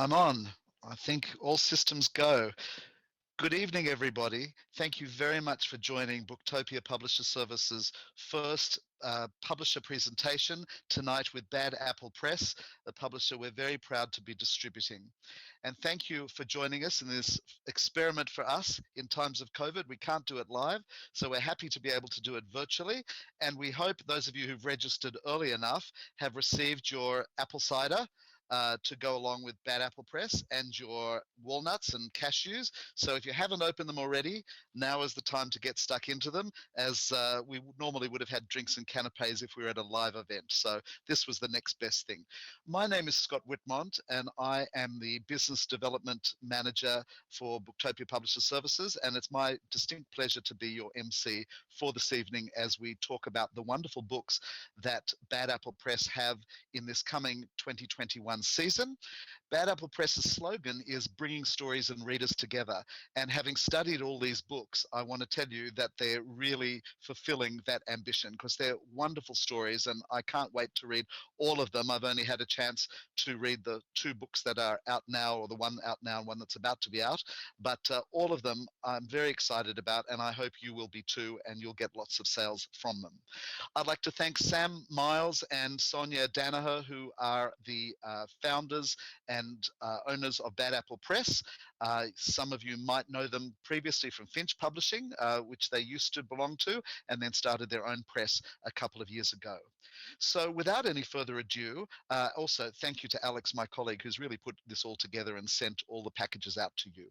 I'm on. I think all systems go. Good evening, everybody. Thank you very much for joining Booktopia Publisher Services' first publisher presentation tonight with Bad Apple Press, the publisher we're very proud to be distributing. And thank you for joining us in this experiment for us in times of COVID. We can't do it live, so we're happy to be able to do it virtually. And we hope those of you who've registered early enough have received your apple cider to go along with Bad Apple Press and your walnuts and cashews. So if you haven't opened them already, now is the time to get stuck into them, as we normally would have had drinks and canapes if we were at a live event. So this was the next best thing. My name is Scott Whitmont, and I am the Business Development Manager for Booktopia Publisher Services, and it's my distinct pleasure to be your MC for this evening as we talk about the wonderful books that Bad Apple Press have in this coming 2021 season. Bad Apple Press's slogan is bringing stories and readers together. And having studied all these books, I want to tell you that they're really fulfilling that ambition, because they're wonderful stories and I can't wait to read all of them. I've only had a chance to read the 2 books that are out now, or the one out now and one that's about to be out. But all of them I'm very excited about, and I hope you will be too, and you'll get lots of sales from them. I'd like to thank Sam Miles and Sonya Danaher, who are the founders and owners of Bad Apple Press. Some of you might know them previously from Finch Publishing, which they used to belong to, and then started their own press a couple of years ago. So without any further ado, also thank you to Alex, my colleague, who's really put this all together and sent all the packages out to you.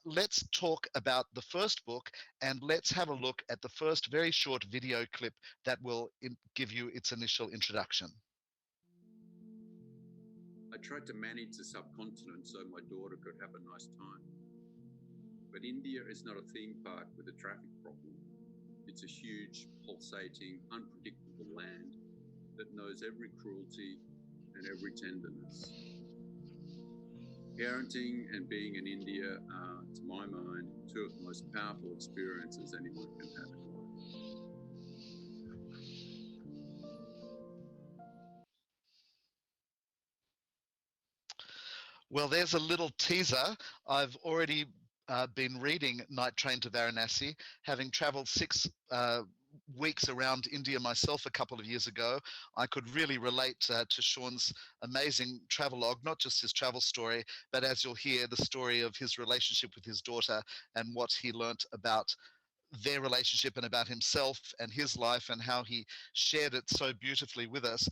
Let's talk about the first book, and let's have a look at the first very short video clip that will give you its initial introduction. I tried to manage the subcontinent so my daughter could have a nice time. But India is not a theme park with a traffic problem. It's a huge, pulsating, unpredictable land that knows every cruelty and every tenderness. Parenting and being in India are, to my mind, 2 of the most powerful experiences anyone can have in life. Well, there's a little teaser. I've already been reading Night Train to Varanasi, having traveled 6 weeks around India myself a couple of years ago. I could really relate to Sean's amazing travelogue, not just his travel story, but as you'll hear, the story of his relationship with his daughter and what he learnt about their relationship and about himself and his life, and how he shared it so beautifully with us.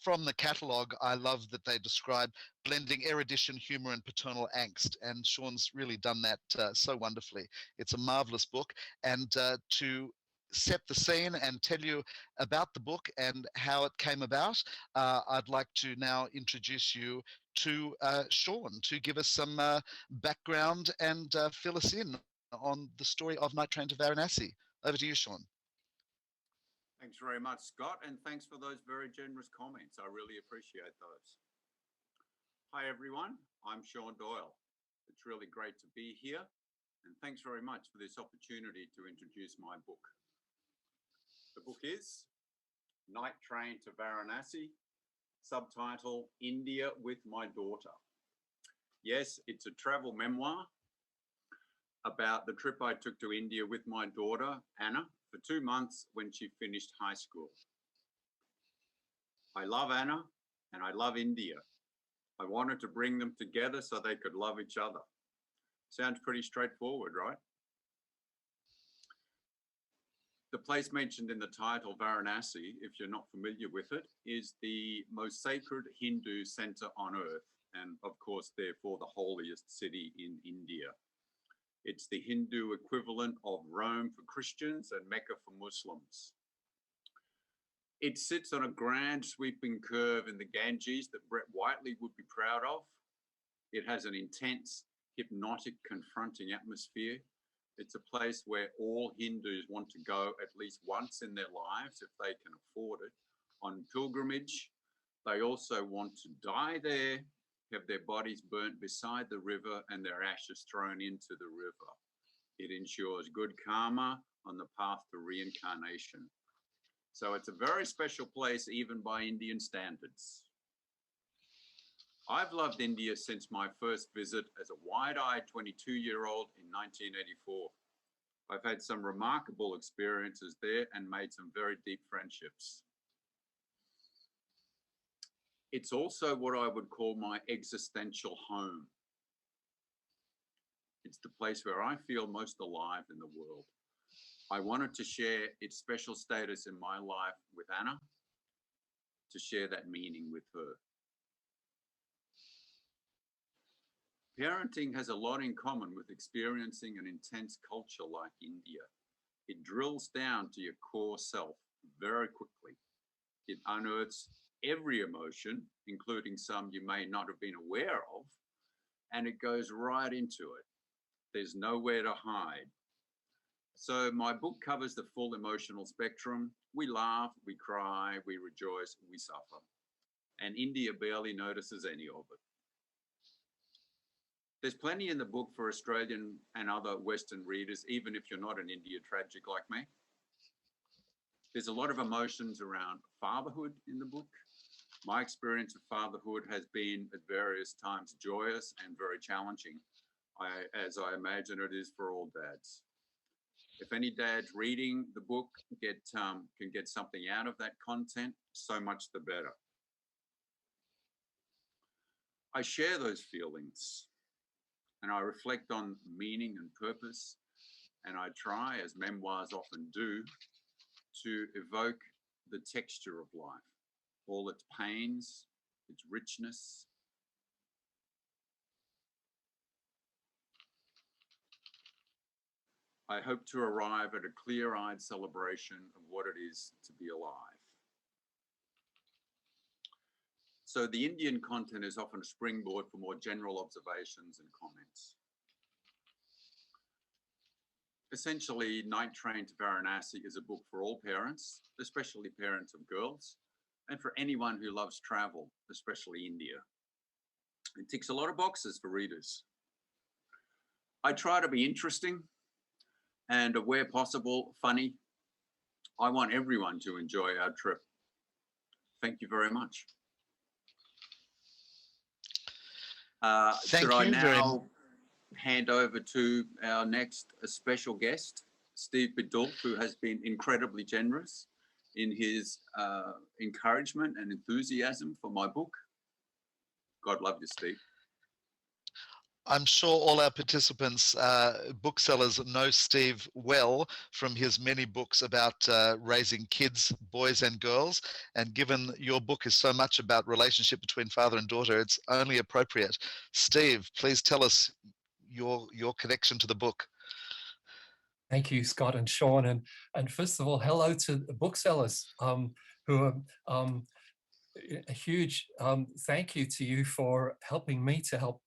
From the catalogue, I love that they describe blending erudition, humour, and paternal angst. And Sean's really done that so wonderfully. It's a marvellous book. And to set the scene and tell you about the book and how it came about, I'd like to now introduce you to Sean to give us some background and fill us in on the story of Night Train to Varanasi. Over to you, Sean. Thanks very much, Scott, and thanks for those very generous comments. I really appreciate those. Hi, everyone. I'm Sean Doyle. It's really great to be here, and thanks very much for this opportunity to introduce my book. The book is Night Train to Varanasi, subtitle India with My Daughter. Yes, it's a travel memoir about the trip I took to India with my daughter, Anna, for 2 months when she finished high school. I love Anna and I love India. I wanted to bring them together so they could love each other. Sounds pretty straightforward, right? The place mentioned in the title, Varanasi, if you're not familiar with it, is the most sacred Hindu center on earth, and of course, therefore, the holiest city in India. It's the Hindu equivalent of Rome for Christians and Mecca for Muslims. It sits on a grand sweeping curve in the Ganges that Brett Whiteley would be proud of. It has an intense, hypnotic, confronting atmosphere. It's a place where all Hindus want to go at least once in their lives, if they can afford it, on pilgrimage. They also want to die there, have their bodies burnt beside the river and their ashes thrown into the river. It ensures good karma on the path to reincarnation. So it's a very special place, even by Indian standards. I've loved India since my first visit as a wide-eyed 22-year-old in 1984. I've had some remarkable experiences there and made some very deep friendships. It's also what I would call my existential home. It's the place where I feel most alive in the world. I wanted to share its special status in my life with Anna, to share that meaning with her. Parenting has a lot in common with experiencing an intense culture like India. It drills down to your core self very quickly. It unearths every emotion, including some you may not have been aware of, and it goes right into it. There's nowhere to hide. So my book covers the full emotional spectrum. We laugh, we cry, we rejoice, we suffer. And India barely notices any of it. There's plenty in the book for Australian and other Western readers, even if you're not an India tragic like me. There's a lot of emotions around fatherhood in the book. My experience of fatherhood has been at various times joyous and very challenging, as I imagine it is for all dads. If any dads reading the book can get something out of that content, so much the better. I share those feelings and I reflect on meaning and purpose, and I try, as memoirs often do, to evoke the texture of life, all its pains, its richness. I hope to arrive at a clear-eyed celebration of what it is to be alive. So the Indian content is often a springboard for more general observations and comments. Essentially, Night Train to Varanasi is a book for all parents, especially parents of girls, and for anyone who loves travel, especially India. It ticks a lot of boxes for readers. I try to be interesting and, where possible, funny. I want everyone to enjoy our trip. Thank you very much. Should I now hand over to our next special guest, Steve Biddulph, who has been incredibly generous in his encouragement and enthusiasm for my book. God love you, Steve. I'm sure all our participants, booksellers, know Steve well from his many books about raising kids, boys and girls. And given your book is so much about relationship between father and daughter, it's only appropriate. Steve, please tell us your connection to the book. Thank you, Scott and Sean. And first of all, hello to the booksellers who are a huge thank you to you for helping me to help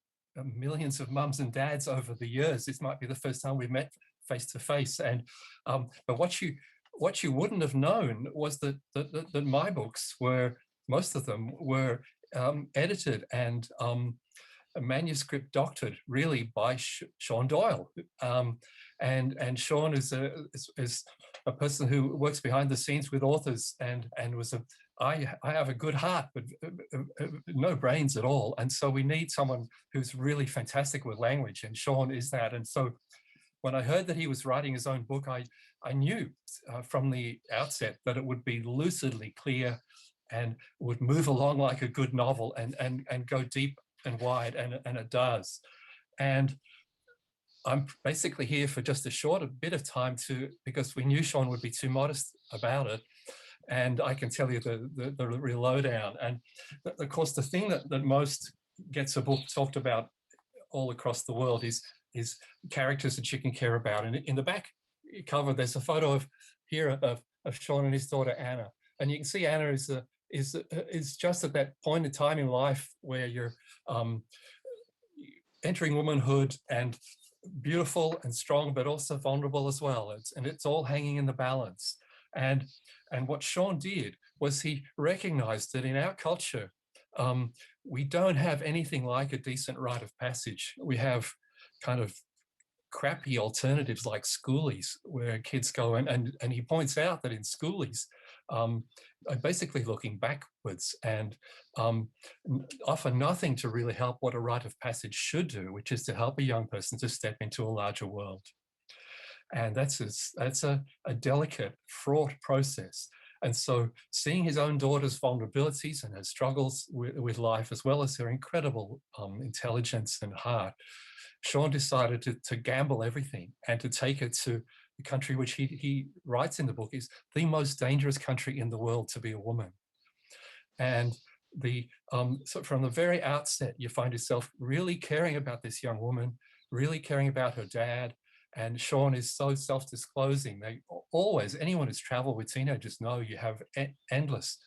millions of mums and dads over the years. This might be the first time we've met face to face. And but what you wouldn't have known was that my books were, most of them were edited and a manuscript doctored really by Sean Doyle. And Sean is a person who works behind the scenes with authors and was I have a good heart, but no brains at all. And so we need someone who's really fantastic with language, and Sean is that. And so when I heard that he was writing his own book, I knew from the outset that it would be lucidly clear and would move along like a good novel and go deep and wide, and it does. And I'm basically here for just a bit of time because we knew Sean would be too modest about it. And I can tell you the real lowdown. And of course, the thing that most gets a book talked about all across the world is characters that you can care about. And in the back cover, there's a photo of Sean and his daughter Anna. And you can see Anna is just at that point in time in life where you're entering womanhood and beautiful and strong, but also vulnerable as well. It's all hanging in the balance. And what Sean did was he recognized that in our culture, we don't have anything like a decent rite of passage. We have kind of crappy alternatives like schoolies, where kids go and he points out that in schoolies, basically looking backwards and offer nothing to really help what a rite of passage should do, which is to help a young person to step into a larger world. And that's a delicate, fraught process. And so seeing his own daughter's vulnerabilities and her struggles with life, as well as her incredible intelligence and heart, Sean decided to gamble everything and to take her to the country which he writes in the book is the most dangerous country in the world to be a woman. And so from the very outset, you find yourself really caring about this young woman, really caring about her dad. And Sean is so self-disclosing. They always, anyone who's traveled with teenagers know you have endless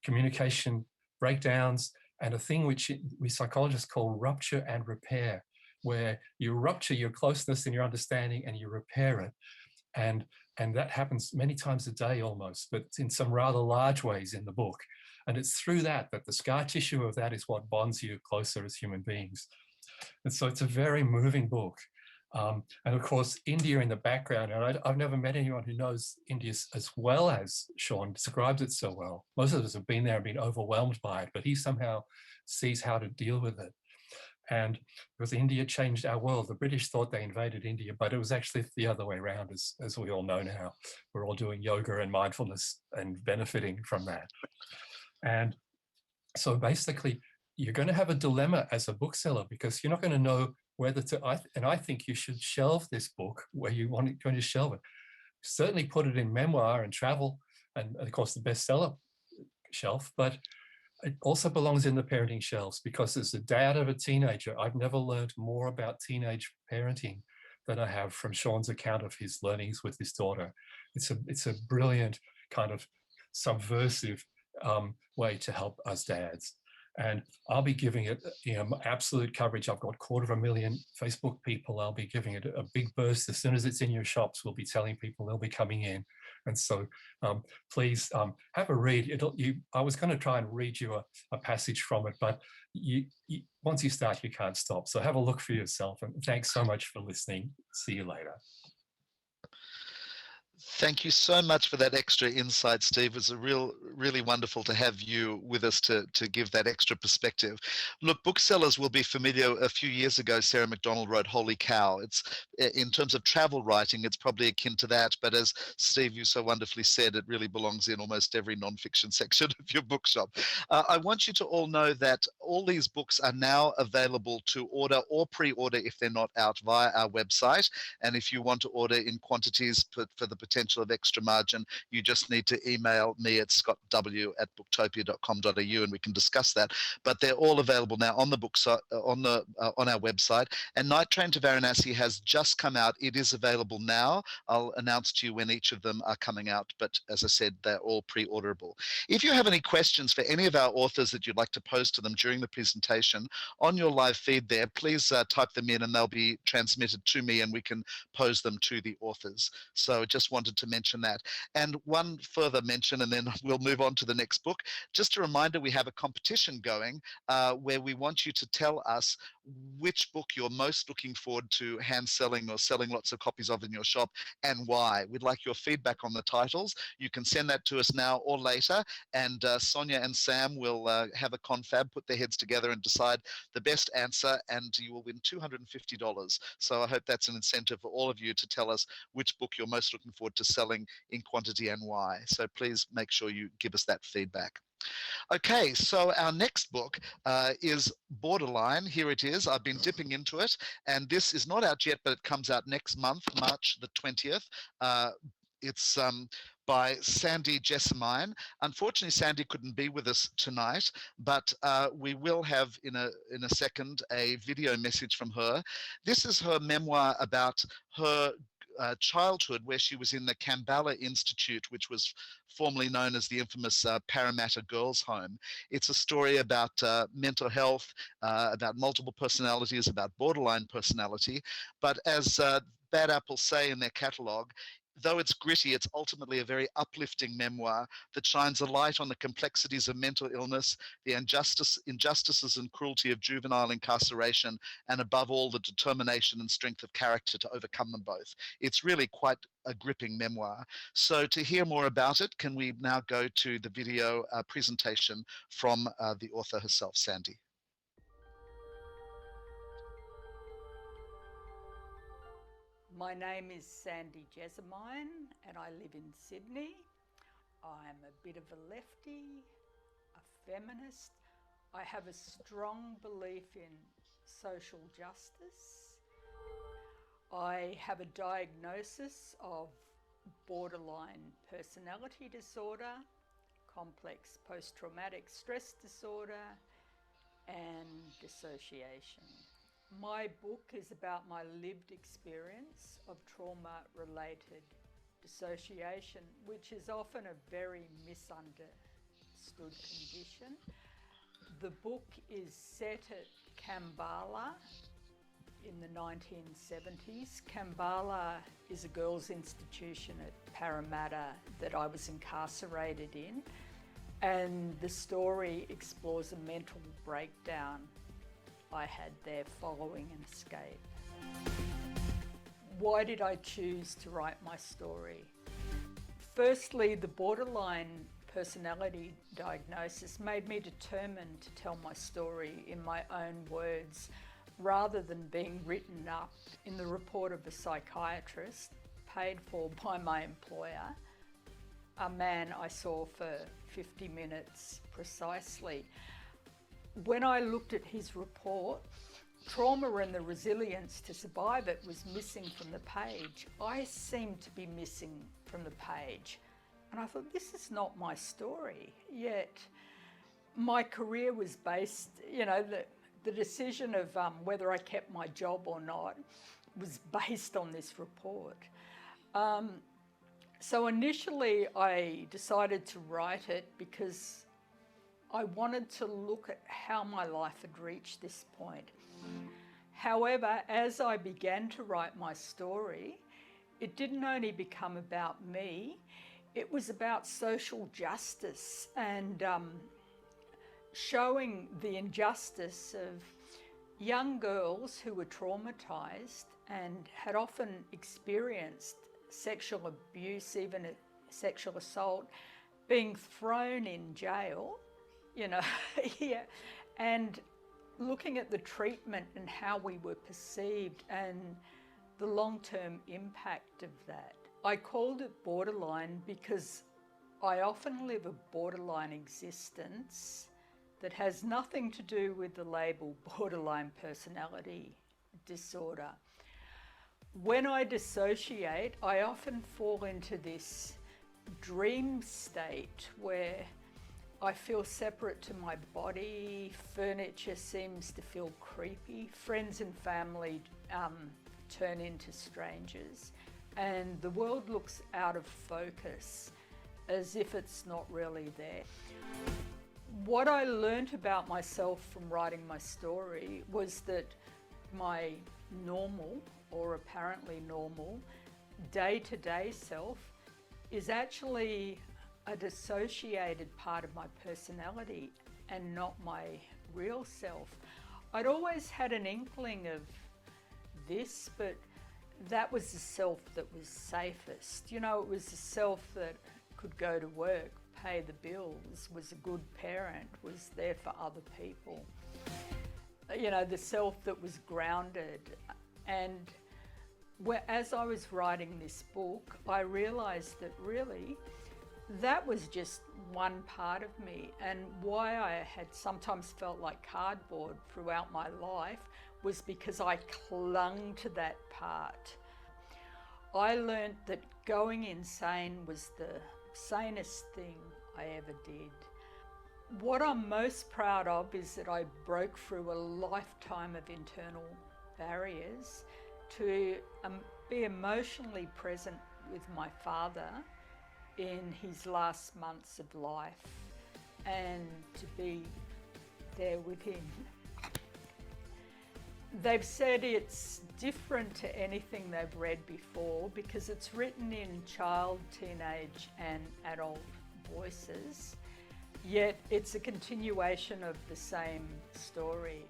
communication breakdowns and a thing which we psychologists call rupture and repair, where you rupture your closeness and your understanding and you repair it. And that happens many times a day almost, but in some rather large ways in the book. And it's through that the scar tissue of that is what bonds you closer as human beings. And so it's a very moving book. And of course, India in the background, and I've never met anyone who knows India as well as Sean describes it so well. Most of us have been there and been overwhelmed by it, but he somehow sees how to deal with it. And because India changed our world, the British thought they invaded India, but it was actually the other way around, as we all know now. We're all doing yoga and mindfulness and benefiting from that. And so basically, you're going to have a dilemma as a bookseller because you're not going to know whether to, and I think you should shelve this book where you want it going to shelve it. Certainly put it in memoir and travel, and of course the bestseller shelf, but it also belongs in the parenting shelves because as the dad of a teenager, I've never learned more about teenage parenting than I have from Sean's account of his learnings with his daughter. It's a brilliant kind of subversive way to help us dads. And I'll be giving it, absolute coverage. I've got 250,000 Facebook people. I'll be giving it a big burst. As soon as it's in your shops, we'll be telling people they'll be coming in. And so please have a read. I was going to try and read you a passage from it, but once you start, you can't stop. So have a look for yourself. And thanks so much for listening. See you later. Thank you so much for that extra insight, Steve. It's really wonderful to have you with us to give that extra perspective. Look, booksellers will be familiar. A few years ago, Sarah McDonald wrote Holy Cow. It's, in terms of travel writing, it's probably akin to that. But as Steve, you so wonderfully said, it really belongs in almost every nonfiction section of your bookshop. I want you to all know that all these books are now available to order or pre-order if they're not out via our website. And if you want to order in quantities for the potential of extra margin, you just need to email me at scottw@booktopia.com.au and we can discuss that. But they're all available now on the booksite, on our website. And Night Train to Varanasi has just come out. It is available now. I'll announce to you when each of them are coming out. But as I said, they're all pre-orderable. If you have any questions for any of our authors that you'd like to pose to them during the presentation, on your live feed there, please type them in and they'll be transmitted to me and we can pose them to the authors. So just wanted to mention that. And one further mention, and then we'll move on to the next book. Just a reminder, we have a competition going where we want you to tell us which book you're most looking forward to hand selling or selling lots of copies of in your shop and why. We'd like your feedback on the titles. You can send that to us now or later, and Sonya and Sam will have a confab, put their heads together and decide the best answer, and you will win $250. So I hope that's an incentive for all of you to tell us which book you're most looking forward to selling in quantity and why. So please make sure you give us that feedback. Okay, so our next book is Borderline. Here it is. I've been dipping into it, and this is not out yet, but it comes out next month, March the 20th. It's by Sandy Jessamine. Unfortunately, Sandy couldn't be with us tonight, but we will have in a second a video message from her. This is her memoir about her childhood, where she was in the Kambala Institute, which was formerly known as the infamous Parramatta Girls' Home. It's a story about mental health, about multiple personalities, about borderline personality. But as Bad Apples say in their catalogue, Though it's gritty, it's ultimately a very uplifting memoir that shines a light on the complexities of mental illness, the injustices and cruelty of juvenile incarceration, and above all, the determination and strength of character to overcome them both. It's really quite a gripping memoir. So to hear more about it, can we now go to the video presentation from the author herself, Sandy? My name is Sandy Jessamine and I live in Sydney. I'm a bit of a lefty, a feminist. I have a strong belief in social justice. I have a diagnosis of borderline personality disorder, complex post-traumatic stress disorder, and dissociation. My book is about my lived experience of trauma-related dissociation, which is often a very misunderstood condition. The book is set at Kambala in the 1970s. Kambala is a girls' institution at Parramatta that I was incarcerated in, and the story explores a mental breakdown I had there following an escape. Why did I choose to write my story? Firstly, the borderline personality diagnosis made me determined to tell my story in my own words rather than being written up in the report of a psychiatrist paid for by my employer, a man I saw for 50 minutes precisely. When I looked at his report, trauma and the resilience to survive it was missing from the page. I seemed to be missing from the page. And I thought, this is not my story. Yet my career was based, the decision of whether I kept my job or not was based on this report. So initially I decided to write it because I wanted to look at how my life had reached this point. However, as I began to write my story, it didn't only become about me, it was about social justice and showing the injustice of young girls who were traumatized and had often experienced sexual abuse, even sexual assault, being thrown in jail, yeah, and looking at the treatment and how we were perceived and the long-term impact of that. I called it borderline because I often live a borderline existence that has nothing to do with the label borderline personality disorder. When I dissociate, I often fall into this dream state where I feel separate to my body, furniture seems to feel creepy, friends and family turn into strangers, and the world looks out of focus as if it's not really there. What I learnt about myself from writing my story was that my normal, or apparently normal, day-to-day self is actually a dissociated part of my personality and not my real self. I'd always had an inkling of this, but that was the self that was safest. It was the self that could go to work, pay the bills, was a good parent, was there for other people. The self that was grounded. And as I was writing this book, I realized that really that was just one part of me, and why I had sometimes felt like cardboard throughout my life was because I clung to that part. I learned that going insane was the sanest thing I ever did. What I'm most proud of is that I broke through a lifetime of internal barriers to be emotionally present with my father in his last months of life and to be there with him. They've said it's different to anything they've read before because it's written in child, teenage and adult voices, yet it's a continuation of the same story.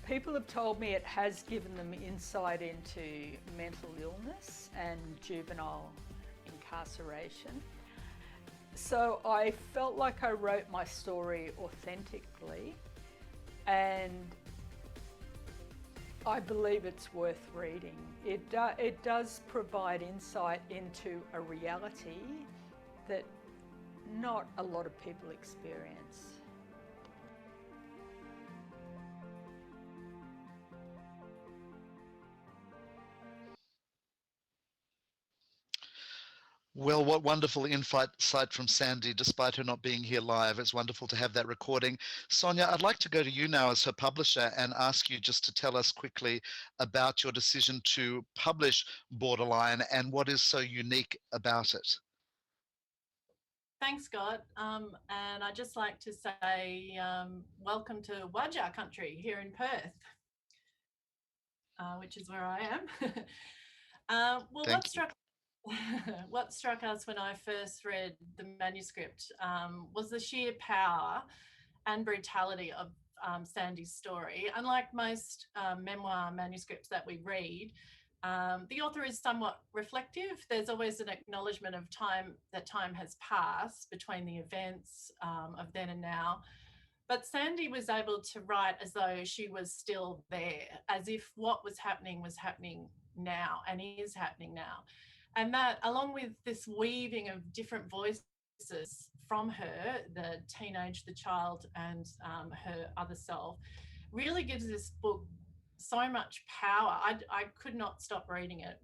People have told me it has given them insight into mental illness and juvenile incarceration. So I felt like I wrote my story authentically, and I believe it's worth reading. It does provide insight into a reality that not a lot of people experience. Well, what wonderful insight from Sandy, despite her not being here live. It's wonderful to have that recording. Sonya, I'd like to go to you now as her publisher and ask you just to tell us quickly about your decision to publish Borderline and what is so unique about it. Thanks, Scott. And I'd just like to say welcome to Wajja country here in Perth, which is where I am. What struck us when I first read the manuscript was the sheer power and brutality of Sandy's story. Unlike most memoir manuscripts that we read, the author is somewhat reflective. There's always an acknowledgement of that time has passed between the events of then and now. But Sandy was able to write as though she was still there, as if what was happening now and is happening now. And that, along with this weaving of different voices from her, the teenage, the child, and her other self, really gives this book so much power. I could not stop reading it.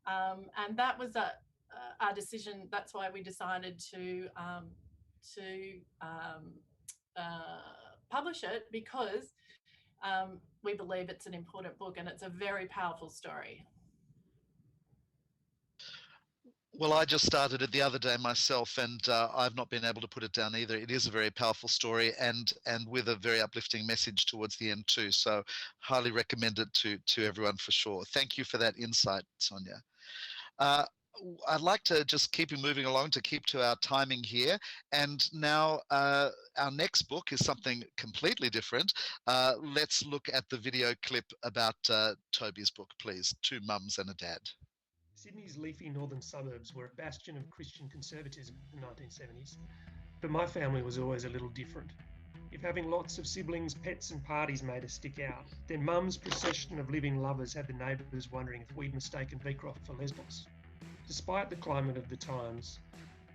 And that was our decision. That's why we decided to publish it, because we believe it's an important book and it's a very powerful story. Well, I just started it the other day myself, and I've not been able to put it down either. It is a very powerful story, and with a very uplifting message towards the end too. So, highly recommend it to everyone for sure. Thank you for that insight, Sonya. I'd like to just keep moving along to keep to our timing here. And now our next book is something completely different. Let's look at the video clip about Toby's book, please. Two mums and a dad. Sydney's leafy northern suburbs were a bastion of Christian conservatism in the 1970s, but my family was always a little different. If having lots of siblings, pets and parties made us stick out, then Mum's procession of living lovers had the neighbours wondering if we'd mistaken Beecroft for Lesbos. Despite the climate of the times,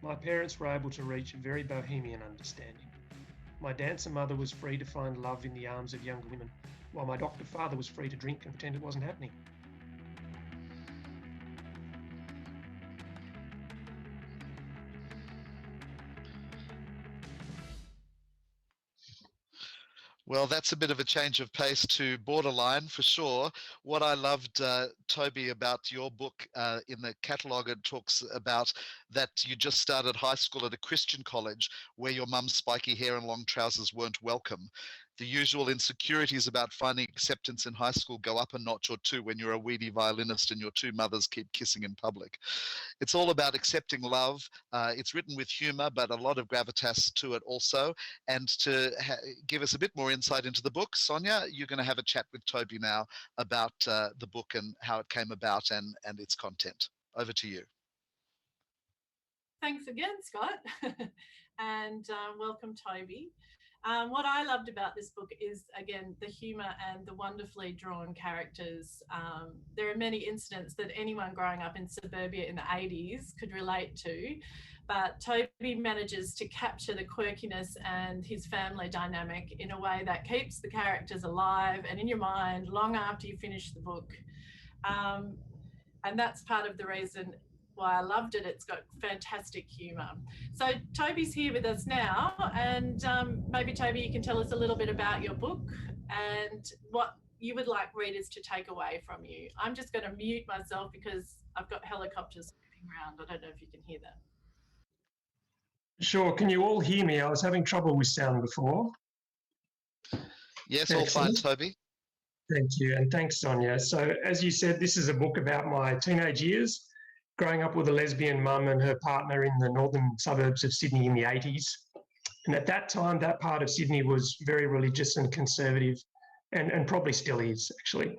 my parents were able to reach a very bohemian understanding. My dancer mother was free to find love in the arms of younger women, while my doctor father was free to drink and pretend it wasn't happening. Well, that's a bit of a change of pace to Borderline for sure. What I loved, Toby, about your book in the catalogue, it talks about that you just started high school at a Christian college where your mum's spiky hair and long trousers weren't welcome. The usual insecurities about finding acceptance in high school go up a notch or two when you're a weedy violinist and your two mothers keep kissing in public. It's all about accepting love. It's written with humor, but a lot of gravitas to it also. And to give us a bit more insight into the book, Sonya, you're going to have a chat with Toby now about the book and how it came about and its content. Over to you. Thanks again, Scott. And welcome, Toby. What I loved about this book is, again, the humour and the wonderfully drawn characters. There are many incidents that anyone growing up in suburbia in the 80s could relate to, but Toby manages to capture the quirkiness and his family dynamic in a way that keeps the characters alive and in your mind long after you finish the book. And that's part of the reason why I loved it. It's got fantastic humour. So Toby's here with us now, and maybe Toby, you can tell us a little bit about your book and what you would like readers to take away from you. I'm just going to mute myself because I've got helicopters moving around. I don't know if you can hear that. Sure. Can you all hear me? I was having trouble with sound before. Yes, all fine, Toby. Thank you, and thanks, Sonia. So, as you said, this is a book about my teenage years, growing up with a lesbian mum and her partner in the northern suburbs of Sydney in the 80s. And at that time, that part of Sydney was very religious and conservative, and probably still is, actually.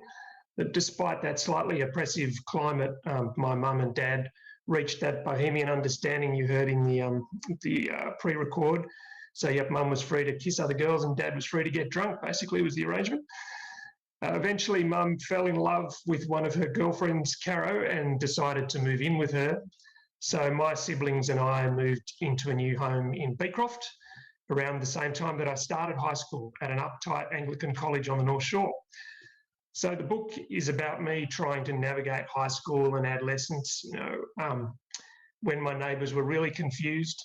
But despite that slightly oppressive climate, my mum and dad reached that bohemian understanding you heard in the pre-record. So, yep, mum was free to kiss other girls and dad was free to get drunk, basically, was the arrangement. Eventually, mum fell in love with one of her girlfriends, Caro, and decided to move in with her. So my siblings and I moved into a new home in Beecroft around the same time that I started high school at an uptight Anglican college on the North Shore. So the book is about me trying to navigate high school and adolescence, when my neighbours were really confused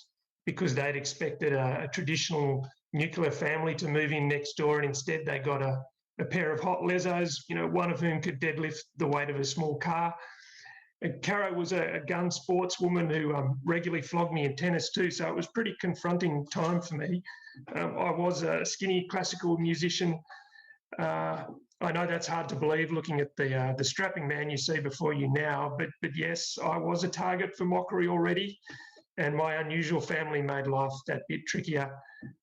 because they'd expected a traditional nuclear family to move in next door, and instead they got a pair of hot lesos, one of whom could deadlift the weight of a small car. And Caro was a gun sportswoman who regularly flogged me in tennis too, so it was a pretty confronting time for me. I was a skinny classical musician. I know that's hard to believe looking at the strapping man you see before you now, but yes, I was a target for mockery already, and my unusual family made life that bit trickier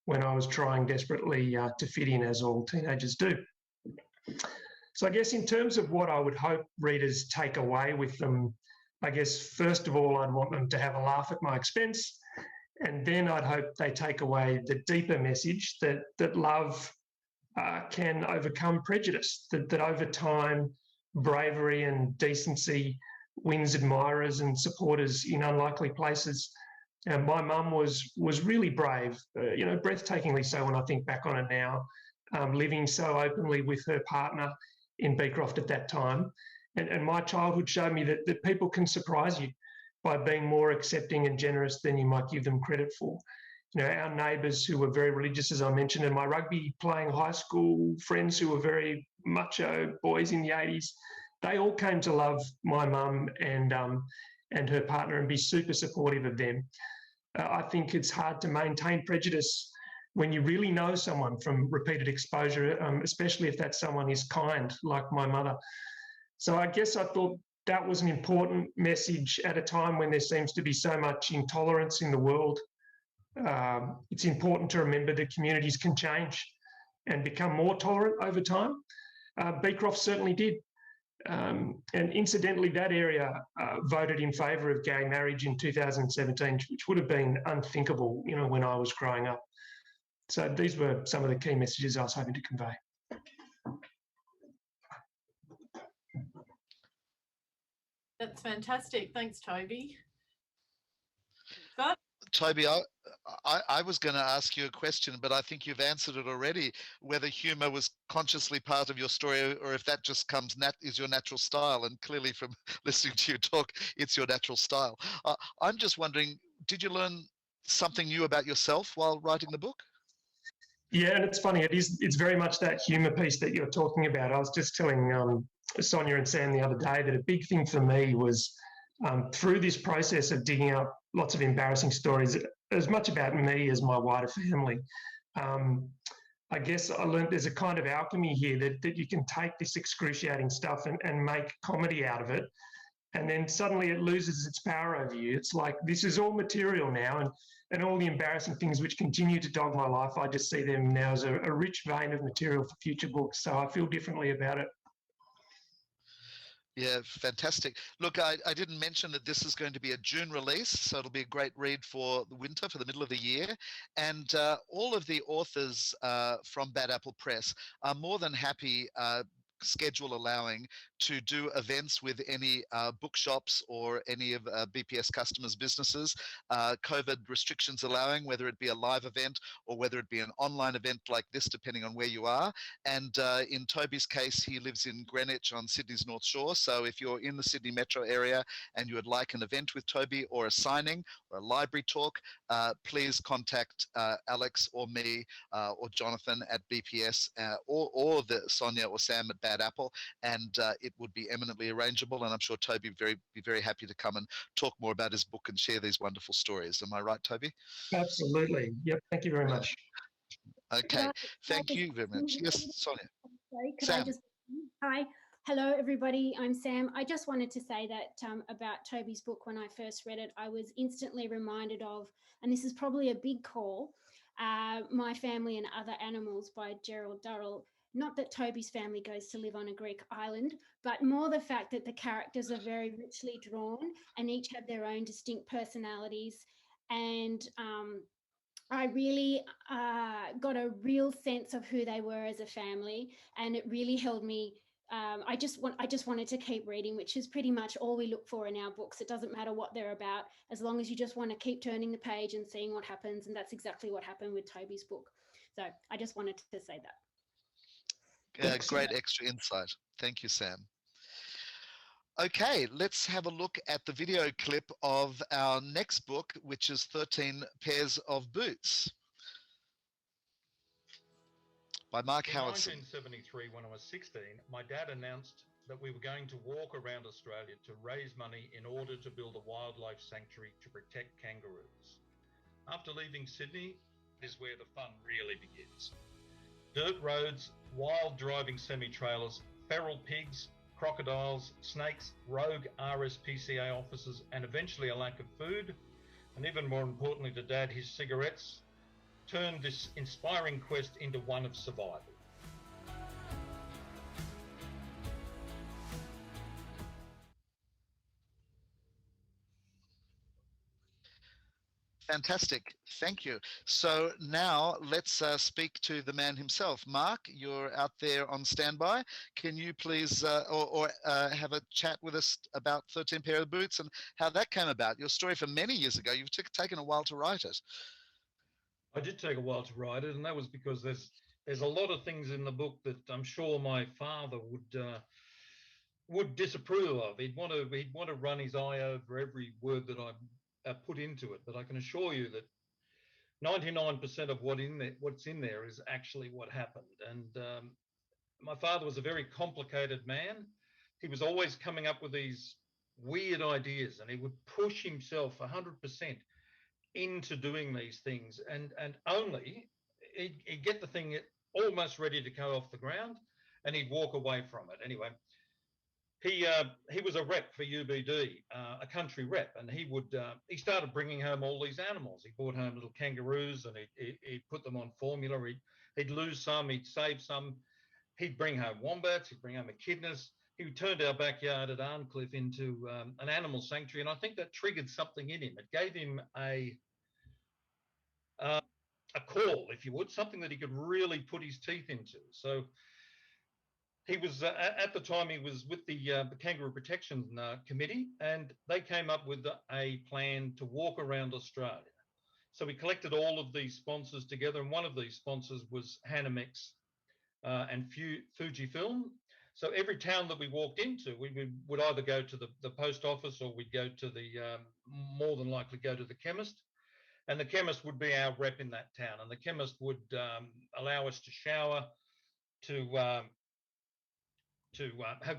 when I was trying desperately to fit in, as all teenagers do. So I guess in terms of what I would hope readers take away with them, I guess first of all, I'd want them to have a laugh at my expense, and then I'd hope they take away the deeper message that love can overcome prejudice, that over time, bravery and decency wins admirers and supporters in unlikely places. And my mum was really brave, breathtakingly so when I think back on it now, living so openly with her partner in Beecroft at that time. And my childhood showed me that people can surprise you by being more accepting and generous than you might give them credit for. Our neighbours who were very religious, as I mentioned, and my rugby playing high school friends who were very macho boys in the 80s, they all came to love my mum and her partner and be super supportive of them. I think it's hard to maintain prejudice when you really know someone from repeated exposure, especially if that someone is kind, like my mother. So I guess I thought that was an important message at a time when there seems to be so much intolerance in the world. It's important to remember that communities can change and become more tolerant over time. Beecroft certainly did. And incidentally, that area voted in favour of gay marriage in 2017, which would have been unthinkable, when I was growing up. So these were some of the key messages I was hoping to convey. That's fantastic. Thanks, Toby. Scott? Toby, I was going to ask you a question, but I think you've answered it already, whether humour was consciously part of your story or if that just is your natural style. And clearly from listening to you talk, it's your natural style. I'm just wondering, did you learn something new about yourself while writing the book? Yeah, and it's funny, it's very much that humour piece that you're talking about. I was just telling Sonia and Sam the other day that a big thing for me was through this process of digging up lots of embarrassing stories, as much about me as my wider family. I guess I learned there's a kind of alchemy here that you can take this excruciating stuff and make comedy out of it. And then suddenly it loses its power over you. It's like, this is all material now. And all the embarrassing things which continue to dog my life, I just see them now as a rich vein of material for future books. So I feel differently about it. Yeah, fantastic. Look, I didn't mention that this is going to be a June release, so it'll be a great read for the winter, for the middle of the year. And all of the authors from Bad Apple Press are more than happy, schedule allowing, to do events with any bookshops or any of BPS customers' businesses, COVID restrictions allowing, whether it be a live event or whether it be an online event like this, depending on where you are. And in Toby's case, he lives in Greenwich on Sydney's North Shore. So if you're in the Sydney metro area and you would like an event with Toby or a signing or a library talk, please contact Alex or me or Jonathan at BPS or the Sonia or Sam at Bad Apple, and it would be eminently arrangeable. And I'm sure Toby would be very happy to come and talk more about his book and share these wonderful stories. Am I right, Toby? Absolutely. Yep. Thank you very much. Okay. Thank you very much. Yes, Sonia. Sorry, could Sam. I just Hi. Hello, everybody. I'm Sam. I just wanted to say that about Toby's book, when I first read it, I was instantly reminded of, and this is probably a big call, My Family and Other Animals by Gerald Durrell. Not that Toby's family goes to live on a Greek island, but more the fact that the characters are very richly drawn and each have their own distinct personalities. And I really got a real sense of who they were as a family, and it really held me. I just wanted to keep reading, which is pretty much all we look for in our books. It doesn't matter what they're about, as long as you just want to keep turning the page and seeing what happens. And that's exactly what happened with Toby's book. So I just wanted to say that. Great extra insight. Thank you, Sam. Okay, let's have a look at the video clip of our next book, which is 13 Pairs of Boots by Mark In Howardson. 1973, when I was 16, my dad announced that we were going to walk around Australia to raise money in order to build a wildlife sanctuary to protect kangaroos. After leaving Sydney is where the fun really begins. Dirt roads, wild driving semi-trailers, feral pigs, crocodiles, snakes, rogue RSPCA officers, and eventually a lack of food, and even more importantly to Dad, his cigarettes, turned this inspiring quest into one of survival. Fantastic. Thank you. So now let's speak to the man himself. Mark, you're out there on standby. Can you please have a chat with us about 13 Pair of Boots and how that came about? Your story from many years ago. You've taken a while to write it. I did take a while to write it, and that was because there's a lot of things in the book that I'm sure my father would disapprove of. He'd want to run his eye over every word that I put into it. But I can assure you that 99% of what's in there is actually what happened. And my father was a very complicated man. He was always coming up with these weird ideas, and he would push himself 100% into doing these things, and only he'd get the thing almost ready to go off the ground, and he'd walk away from it. Anyway, he was a rep for UBD, a country rep, and he started bringing home all these animals. He brought home little kangaroos, and he'd put them on formula. He'd lose some, he'd save some. He'd bring home wombats, he'd bring home echidnas. He turned our backyard at Arncliffe into an animal sanctuary, and I think that triggered something in him. It gave him a call, if you would, something that he could really put his teeth into. So he was at the time he was with the Kangaroo Protection Committee, and they came up with a plan to walk around Australia. So we collected all of these sponsors together, and one of these sponsors was Hanamex and Fujifilm. So every town that we walked into, we would either go to the post office, or we'd go to more than likely go to the chemist. And the chemist would be our rep in that town, and the chemist would allow us to shower, to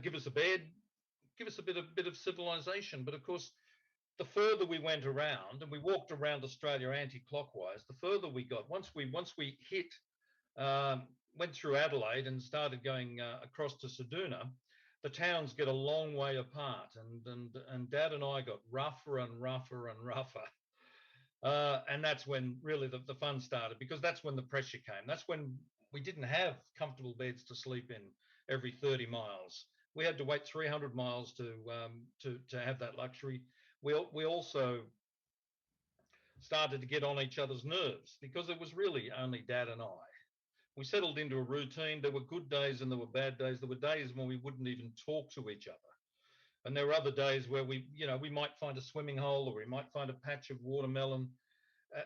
give us a bed, give us a bit of civilization. But of course, the further we went around, and we walked around Australia anti-clockwise, the further we got. Once we hit, went through Adelaide and started going across to Ceduna, the towns get a long way apart, and Dad and I got rougher and rougher and rougher. And that's when really the fun started, because that's when the pressure came. That's when we didn't have comfortable beds to sleep in every 30 miles. We had to wait 300 miles to have that luxury. We also started to get on each other's nerves, because it was really only Dad and I. We settled into a routine. There were good days and there were bad days. There were days when we wouldn't even talk to each other. And there were other days where we might find a swimming hole, or we might find a patch of watermelon,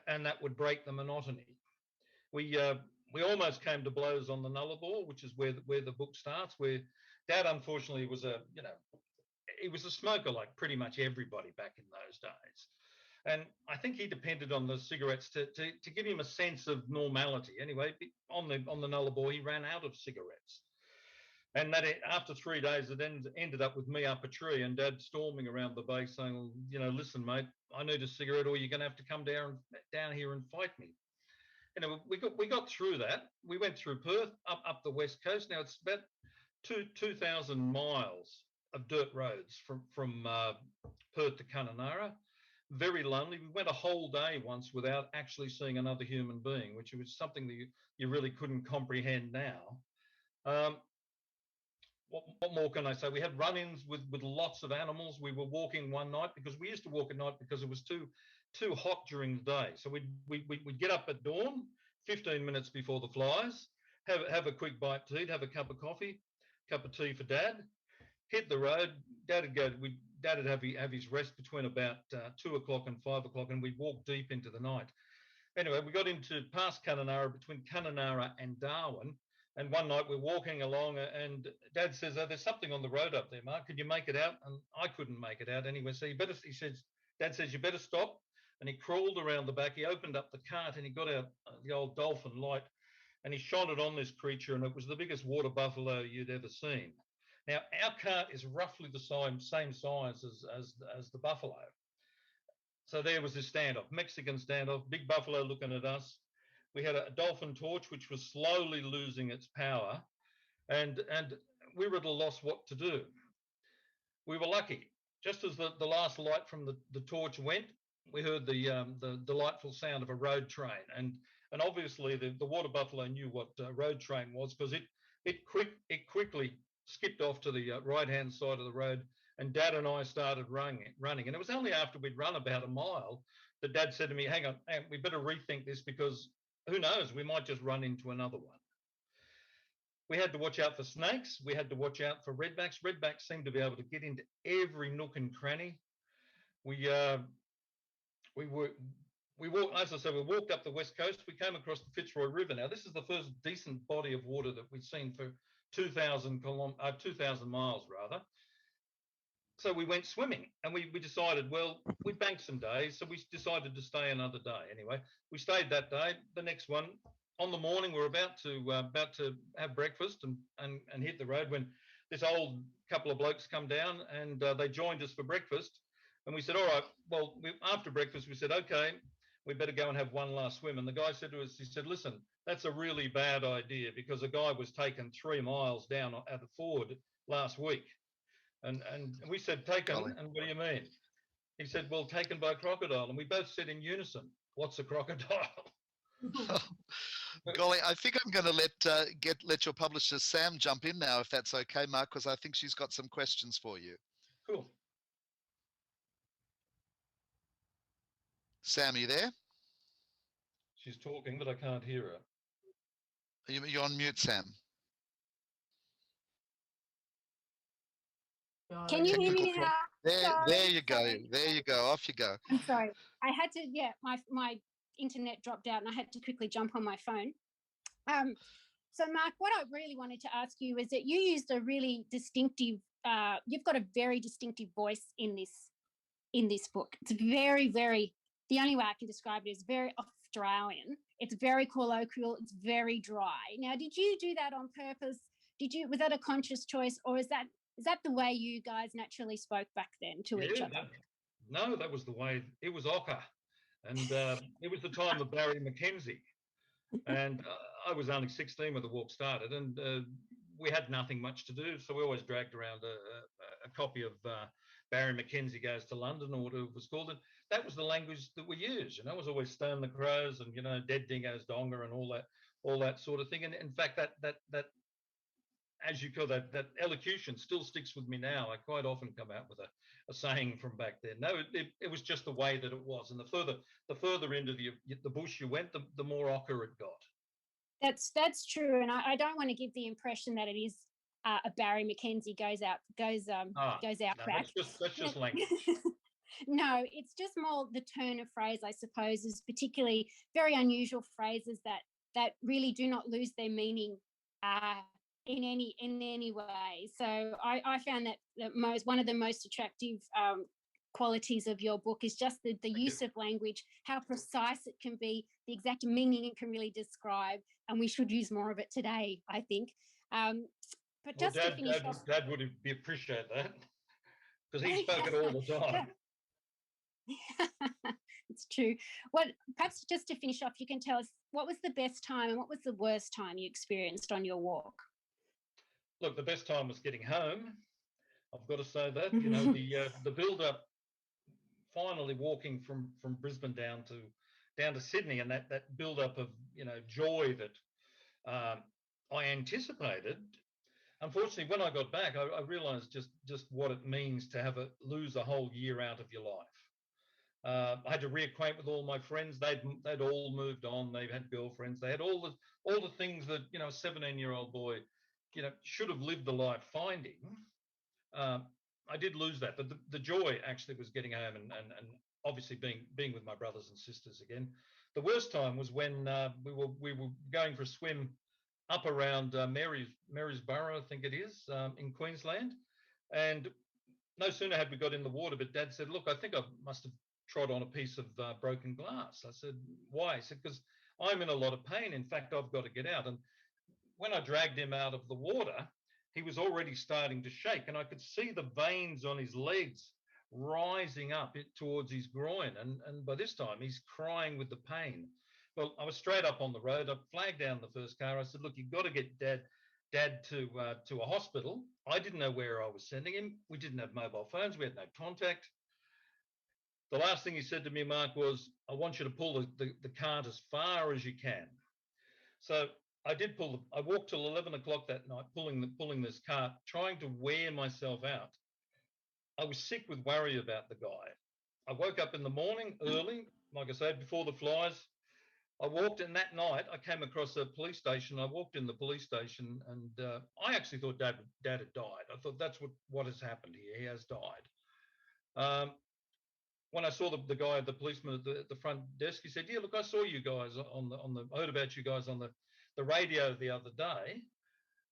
and that would break the monotony. We almost came to blows on the Nullarbor, which is where the book starts, where Dad, unfortunately, he was a smoker like pretty much everybody back in those days. And I think he depended on the cigarettes to give him a sense of normality. Anyway, on the Nullarbor, he ran out of cigarettes. And that after 3 days, it ended up with me up a tree and Dad storming around the base saying, listen, mate, I need a cigarette, or you're going to have to come down here and fight me. We got through that. We went through Perth, up the west coast. Now it's about 2,000 miles of dirt roads from Perth to Kununurra. Very lonely. We went a whole day once without actually seeing another human being, which was something that you really couldn't comprehend now. What more can I say? We had run-ins with lots of animals. We were walking one night because we used to walk at night because it was too hot during the day. So we'd get up at dawn, 15 minutes before the flies, have a quick bite to eat, have a cup of coffee, cup of tea for Dad, hit the road. Dad would have his rest between about 2 o'clock and 5 o'clock, and we'd walk deep into the night. Anyway, we got into past Kununurra, between Kununurra and Darwin, and one night we're walking along, and Dad says, "Oh, there's something on the road up there, Mark. Could you make it out?" And I couldn't make it out anyway. So Dad says, "You better stop." And he crawled around the back. He opened up the cart and he got out the old dolphin light, and he shone it on this creature, and it was the biggest water buffalo you'd ever seen. Now, our cart is roughly the same size as the buffalo. So there was this standoff, Mexican standoff, big buffalo looking at us. We had a dolphin torch, which was slowly losing its power, and we were at a loss what to do. We were lucky. Just as the last light from the torch went, we heard the delightful sound of a road train, and obviously the water buffalo knew what a road train was, because it quickly skipped off to the right-hand side of the road, and Dad and I started running. And it was only after we'd run about a mile that Dad said to me, hang on, we better rethink this, because who knows, we might just run into another one. We had to watch out for snakes. We had to watch out for redbacks. Redbacks seemed to be able to get into every nook and cranny. We walked, as I said, we walked up the west coast. We came across the Fitzroy River. Now, this is the first decent body of water that we'd seen for 2,000 miles rather. So we went swimming, and we decided, well, we banked some days, so we decided to stay another day. Anyway, we stayed that day. The next one, on the morning, we were about to have breakfast and hit the road, when this old couple of blokes come down, and they joined us for breakfast. And we said, all right, well, after breakfast, we said, okay, we better go and have one last swim. And the guy said to us, he said, listen, that's a really bad idea, because a guy was taken 3 miles down at the ford last week. And we said, taken, and what do you mean? He said, well, taken by a crocodile. And we both said in unison, what's a crocodile? Golly, I think I'm going to let your publisher Sam jump in now, if that's okay, Mark, because I think she's got some questions for you. Cool. Sam, are you there? She's talking, but I can't hear her. You're on mute, Sam. Can you hear me now? There you go. There you go. Off you go. I'm sorry. I had to, my internet dropped out and I had to quickly jump on my phone. So Mark, what I really wanted to ask you is that you used a really distinctive, you've got a very distinctive voice in this book. It's very, very, the only way I can describe it is very Australian. It's very colloquial. It's very dry. Now, did you do that on purpose? Was that a conscious choice, or is that the way you guys naturally spoke back then to each other? No, that was the way. It was ochre, and it was the time of Barry Mackenzie, and I was only 16 when the walk started, and we had nothing much to do, so we always dragged around a copy of Barry Mackenzie Goes to London, or whatever it was called, and that was the language that we used. It was always Stone the Crows and Dead Dingoes Donga and all that sort of thing. And in fact, that as you call that elocution still sticks with me now. I quite often come out with a saying from back then. No, it was just the way that it was, and the further into the bush you went, the more ochre it got. That's true, and I don't want to give the impression that it is a Barry Mackenzie goes out crack. That's just language. No, it's just more the turn of phrase, I suppose, is particularly very unusual phrases that really do not lose their meaning in any way. So I found that one of the most attractive qualities of your book is just the use of language, how precise it can be, the exact meaning it can really describe, and we should use more of it today, I think. But just to finish off, Dad would appreciate that, because he spoke it all the time. It's true. Perhaps just to finish off, you can tell us what was the best time and what was the worst time you experienced on your walk? look, the best time was getting home. I've got to say that, you know, the build up, finally walking from Brisbane down to Sydney, and that build up of, you know, joy that I anticipated. Unfortunately, when I got back, I realised just what it means to lose a whole year out of your life. I had to reacquaint with all my friends. They'd all moved on. They had girlfriends. They had all the things that, you know, a 17-year-old boy, you know, should have lived a life finding. I did lose that, but the joy actually was getting home and obviously being with my brothers and sisters again. The worst time was when we were going for a swim up around Marysborough, I think it is, in Queensland, and no sooner had we got in the water, but Dad said, "Look, I think I must have trod on a piece of broken glass." I said, "Why?" He said, "Because I'm in a lot of pain. In fact, I've got to get out." And when I dragged him out of the water, he was already starting to shake, and I could see the veins on his legs rising up towards his groin. And by this time, he's crying with the pain. Well, I was straight up on the road. I flagged down the first car. I said, "Look, you've got to get Dad to a hospital." I didn't know where I was sending him. We didn't have mobile phones. We had no contact. The last thing he said to me, Mark, was, "I want you to pull the cart as far as you can." So I did I walked till 11 o'clock that night, pulling this cart, trying to wear myself out. I was sick with worry about the guy. I woke up in the morning early, like I said, before the flies. I walked, and that night I came across a police station. I walked in the police station, and I actually thought Dad had died. I thought that's what has happened here. He has died. When I saw the guy, the policeman at the front desk, he said, "Yeah, look, I saw you guys I heard about you guys on the radio the other day.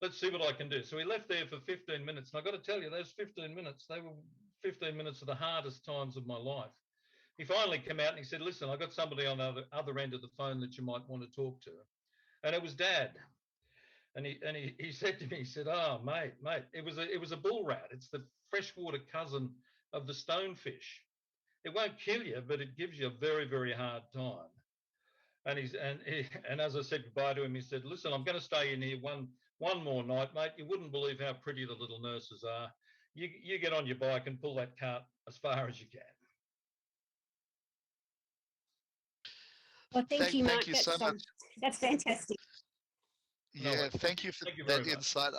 Let's see what I can do." So he left there for 15 minutes. And I got to tell you, those 15 minutes, they were 15 minutes of the hardest times of my life. He finally came out and he said, "Listen, I got somebody on the other end of the phone that you might want to talk to." And it was Dad. And he said to me, he said, "Oh, mate, it was a bull rat. It's the freshwater cousin of the stonefish. It won't kill you, but it gives you a very, very hard time." And as I said goodbye to him, he said, "Listen, I'm going to stay in here one more night, mate. You wouldn't believe how pretty the little nurses are. You get on your bike and pull that cart as far as you can." Well, thank you, Mark. Thank you so much. That's fantastic. Yeah, thank you for Thank you very that much. insight.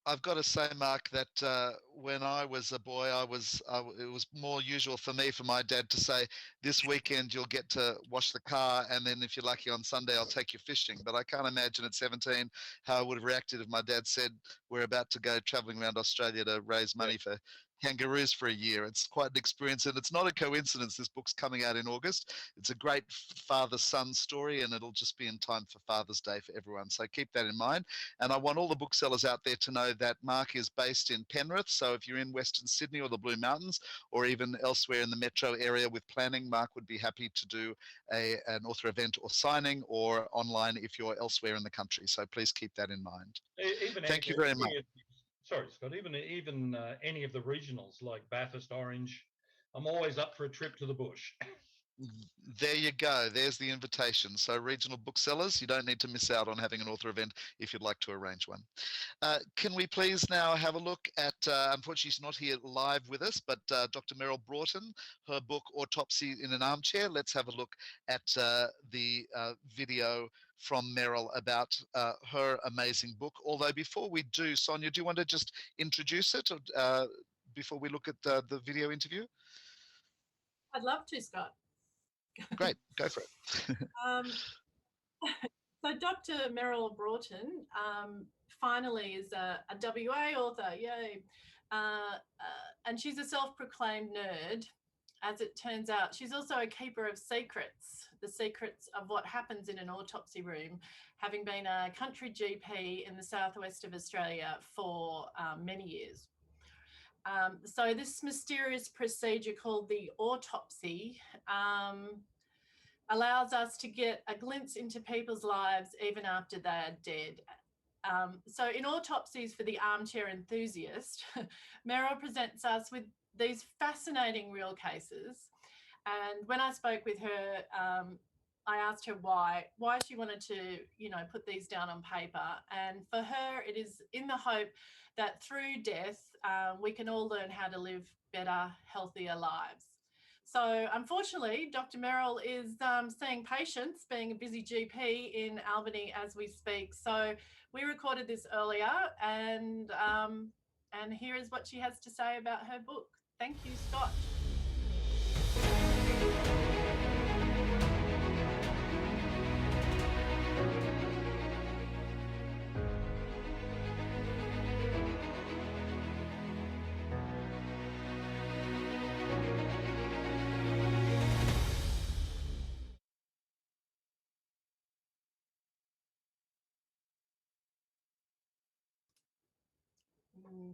I've got to say, Mark, that when I was a boy, it was more usual for me for my dad to say, "This weekend you'll get to wash the car, and then if you're lucky on Sunday, I'll take you fishing." But I can't imagine at 17 how I would have reacted if my dad said, "We're about to go traveling around Australia to raise money for kangaroos for a year." It's quite an experience, and it's not a coincidence this book's coming out in August. It's a great father-son story, and it'll just be in time for Father's Day for everyone. So keep that in mind. And I want all the booksellers out there to know that Mark is based in Penrith. So if you're in Western Sydney or the Blue Mountains, or even elsewhere in the metro area with planning, Mark would be happy to do an author event or signing, or online if you're elsewhere in the country. So please keep that in mind. Thank you very much. Sorry, Scott, even any of the regionals like Bathurst, Orange, I'm always up for a trip to the bush. There you go. There's the invitation. So regional booksellers, you don't need to miss out on having an author event if you'd like to arrange one. Can we please now have a look at, unfortunately she's not here live with us, but Dr. Meryl Broughton, her book Autopsy in an Armchair. Let's have a look at the video from Meryl about her amazing book. Although before we do, Sonia, do you want to just introduce it before we look at the video interview? I'd love to, Scott. Great, go for it. So Dr. Meryl Broughton finally is a WA author, yay. And she's a self-proclaimed nerd. As it turns out, she's also a keeper of secrets, the secrets of what happens in an autopsy room, having been a country GP in the southwest of Australia for many years. So this mysterious procedure called the autopsy allows us to get a glimpse into people's lives even after they are dead. So in Autopsies for the Armchair Enthusiast, Meryl presents us with these fascinating real cases. And when I spoke with her, I asked her why she wanted to, you know, put these down on paper. And for her, it is in the hope that through death, we can all learn how to live better, healthier lives. So unfortunately, Dr. Merrill is seeing patients, being a busy GP in Albany as we speak. So we recorded this earlier, and here is what she has to say about her book. Thank you, Scott.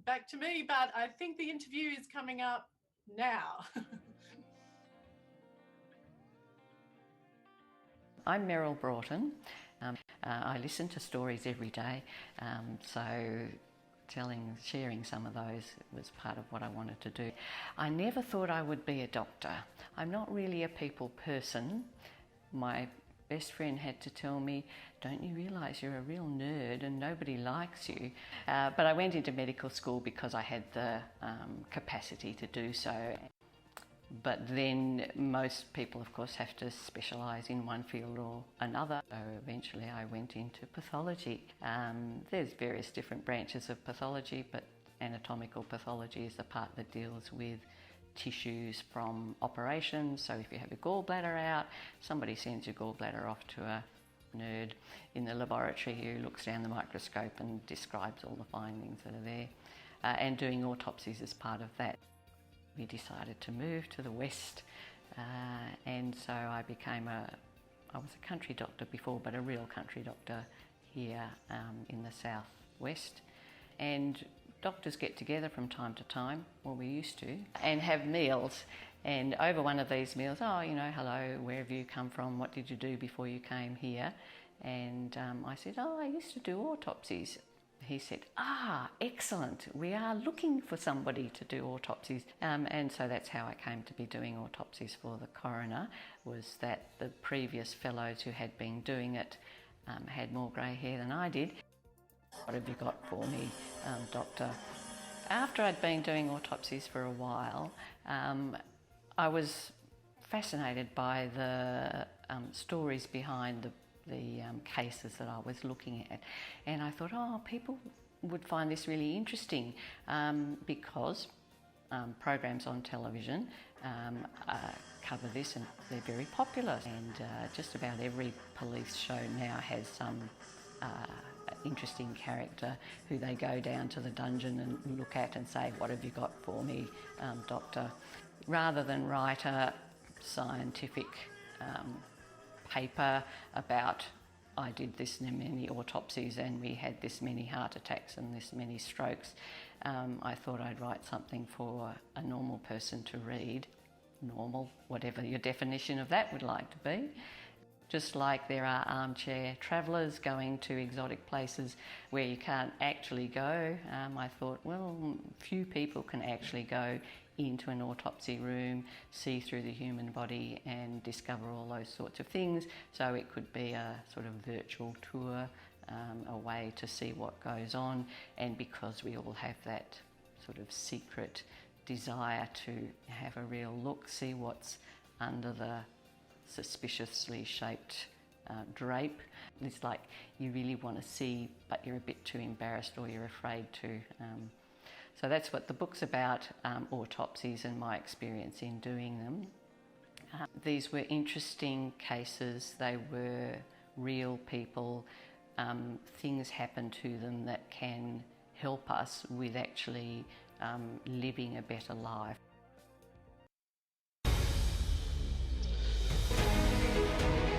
Back to me, but I think the interview is coming up now. I'm Meryl Broughton. I listen to stories every day, so sharing some of those was part of what I wanted to do. I never thought I would be a doctor. I'm not really a people person. My best friend had to tell me, don't you realise you're a real nerd and nobody likes you? But I went into medical school because I had the capacity to do so. But then most people, of course, have to specialise in one field or another. So eventually I went into pathology. There's various different branches of pathology, but anatomical pathology is the part that deals with tissues from operations. So if you have a gallbladder out, somebody sends your gallbladder off to a nerd in the laboratory who looks down the microscope and describes all the findings that are there. And doing autopsies is part of that. We decided to move to the west, and so I was a country doctor before, but a real country doctor here in the southwest. And doctors get together from time to time, or we used to, and have meals. And over one of these meals, oh, you know, hello, where have you come from? What did you do before you came here? And I said, oh, I used to do autopsies. He said, excellent, we are looking for somebody to do autopsies. And so that's how I came to be doing autopsies for the coroner, was that the previous fellows who had been doing it had more grey hair than I did. What have you got for me, doctor? After I'd been doing autopsies for a while, I was fascinated by the stories behind the cases that I was looking at, and I thought, people would find this really interesting because programs on television cover this, and they're very popular, and just about every police show now has some interesting character who they go down to the dungeon and look at and say, what have you got for me, doctor? Rather than write a scientific paper about, I did this many autopsies and we had this many heart attacks and this many strokes, I thought I'd write something for a normal person to read. Normal, whatever your definition of that would like to be. Just like there are armchair travellers going to exotic places where you can't actually go, I thought, well, few people can actually go into an autopsy room, see through the human body and discover all those sorts of things. So it could be a sort of virtual tour, a way to see what goes on. And because we all have that sort of secret desire to have a real look, see what's under the suspiciously shaped drape, it's like you really want to see, but you're a bit too embarrassed or you're afraid to. So that's what the book's about, autopsies and my experience in doing them. These were interesting cases. They were real people. Things happen to them that can help us with actually living a better life.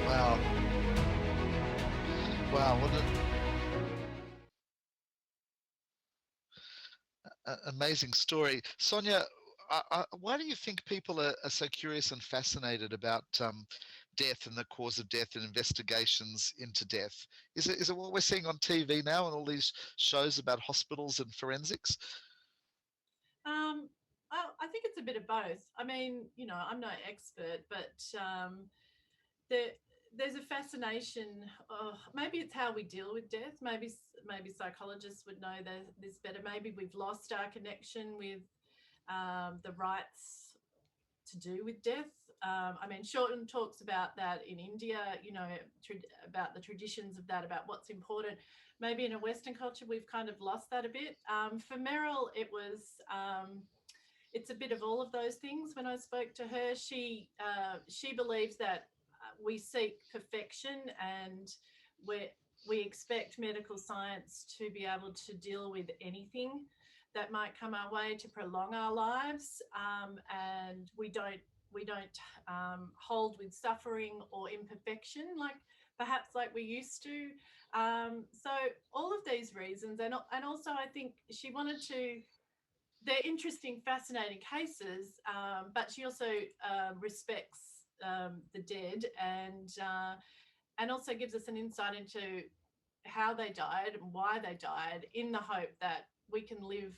Wow. Wow, what an amazing story. Sonya, why do you think people are so curious and fascinated about death and the cause of death and investigations into death? Is it what we're seeing on TV now and all these shows about hospitals and forensics? I think it's a bit of both. I mean, you know, I'm no expert, but there's a fascination. Maybe it's how we deal with death. Maybe psychologists would know this better. Maybe we've lost our connection with the rights to do with death. I mean, Shorten talks about that in India, you know, about the traditions of that, about what's important. Maybe in a Western culture, we've kind of lost that a bit. For Meryl, it was, it's a bit of all of those things. When I spoke to her, she believes that we seek perfection, and we expect medical science to be able to deal with anything that might come our way to prolong our lives, and we don't hold with suffering or imperfection perhaps like we used to. So all of these reasons, and also I think she wanted to. They're interesting, fascinating cases, but she also respects the dead, and also gives us an insight into how they died and why they died, in the hope that we can live,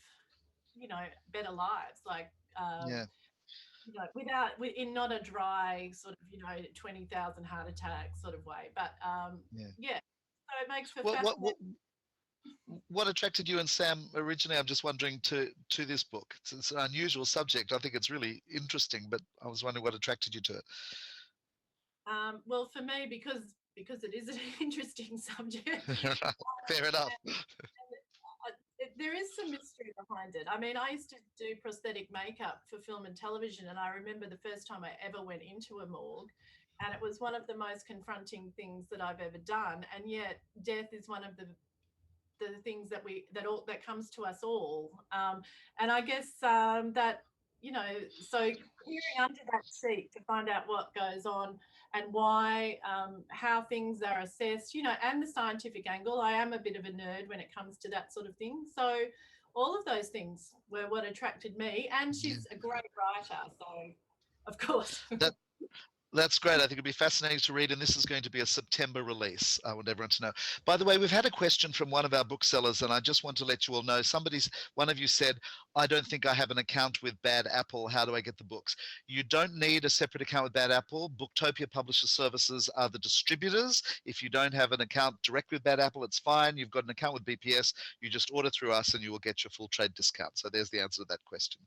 you know, better lives, like you know, in not a dry sort of, you know, 20,000 heart attacks sort of way, but yeah. So it makes for fascinating. What attracted you and Sam originally? I'm just wondering to this book. It's an unusual subject. I think it's really interesting, but I was wondering what attracted you to it. Well, for me, because it is an interesting subject. Fair enough. There is some mystery behind it. I mean, I used to do prosthetic makeup for film and television, and I remember the first time I ever went into a morgue, and it was one of the most confronting things that I've ever done. And yet, death is one of the things that comes to us all. And I guess that, you know, so peering under that sheet to find out what goes on and why, how things are assessed, you know, and the scientific angle. I am a bit of a nerd when it comes to that sort of thing. So all of those things were what attracted me. And she's a great writer, so of course. That's great. I think it'd be fascinating to read, and this is going to be a September release. I want everyone to know. By the way, we've had a question from one of our booksellers, and I just want to let you all know. One of you said, I don't think I have an account with Bad Apple. How do I get the books? You don't need a separate account with Bad Apple. Booktopia Publisher Services are the distributors. If you don't have an account direct with Bad Apple, it's fine. You've got an account with BPS. You just order through us, and you will get your full trade discount. So there's the answer to that question.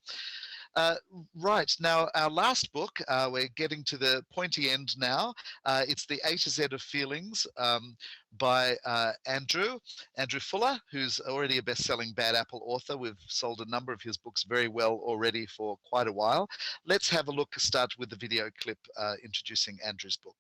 Right, now our last book, we're getting to the pointy end now. It's The A to Z of Feelings by Andrew Fuller, who's already a best-selling Bad Apple author. We've sold a number of his books very well already for quite a while. Let's have a look, start with the video clip introducing Andrew's book.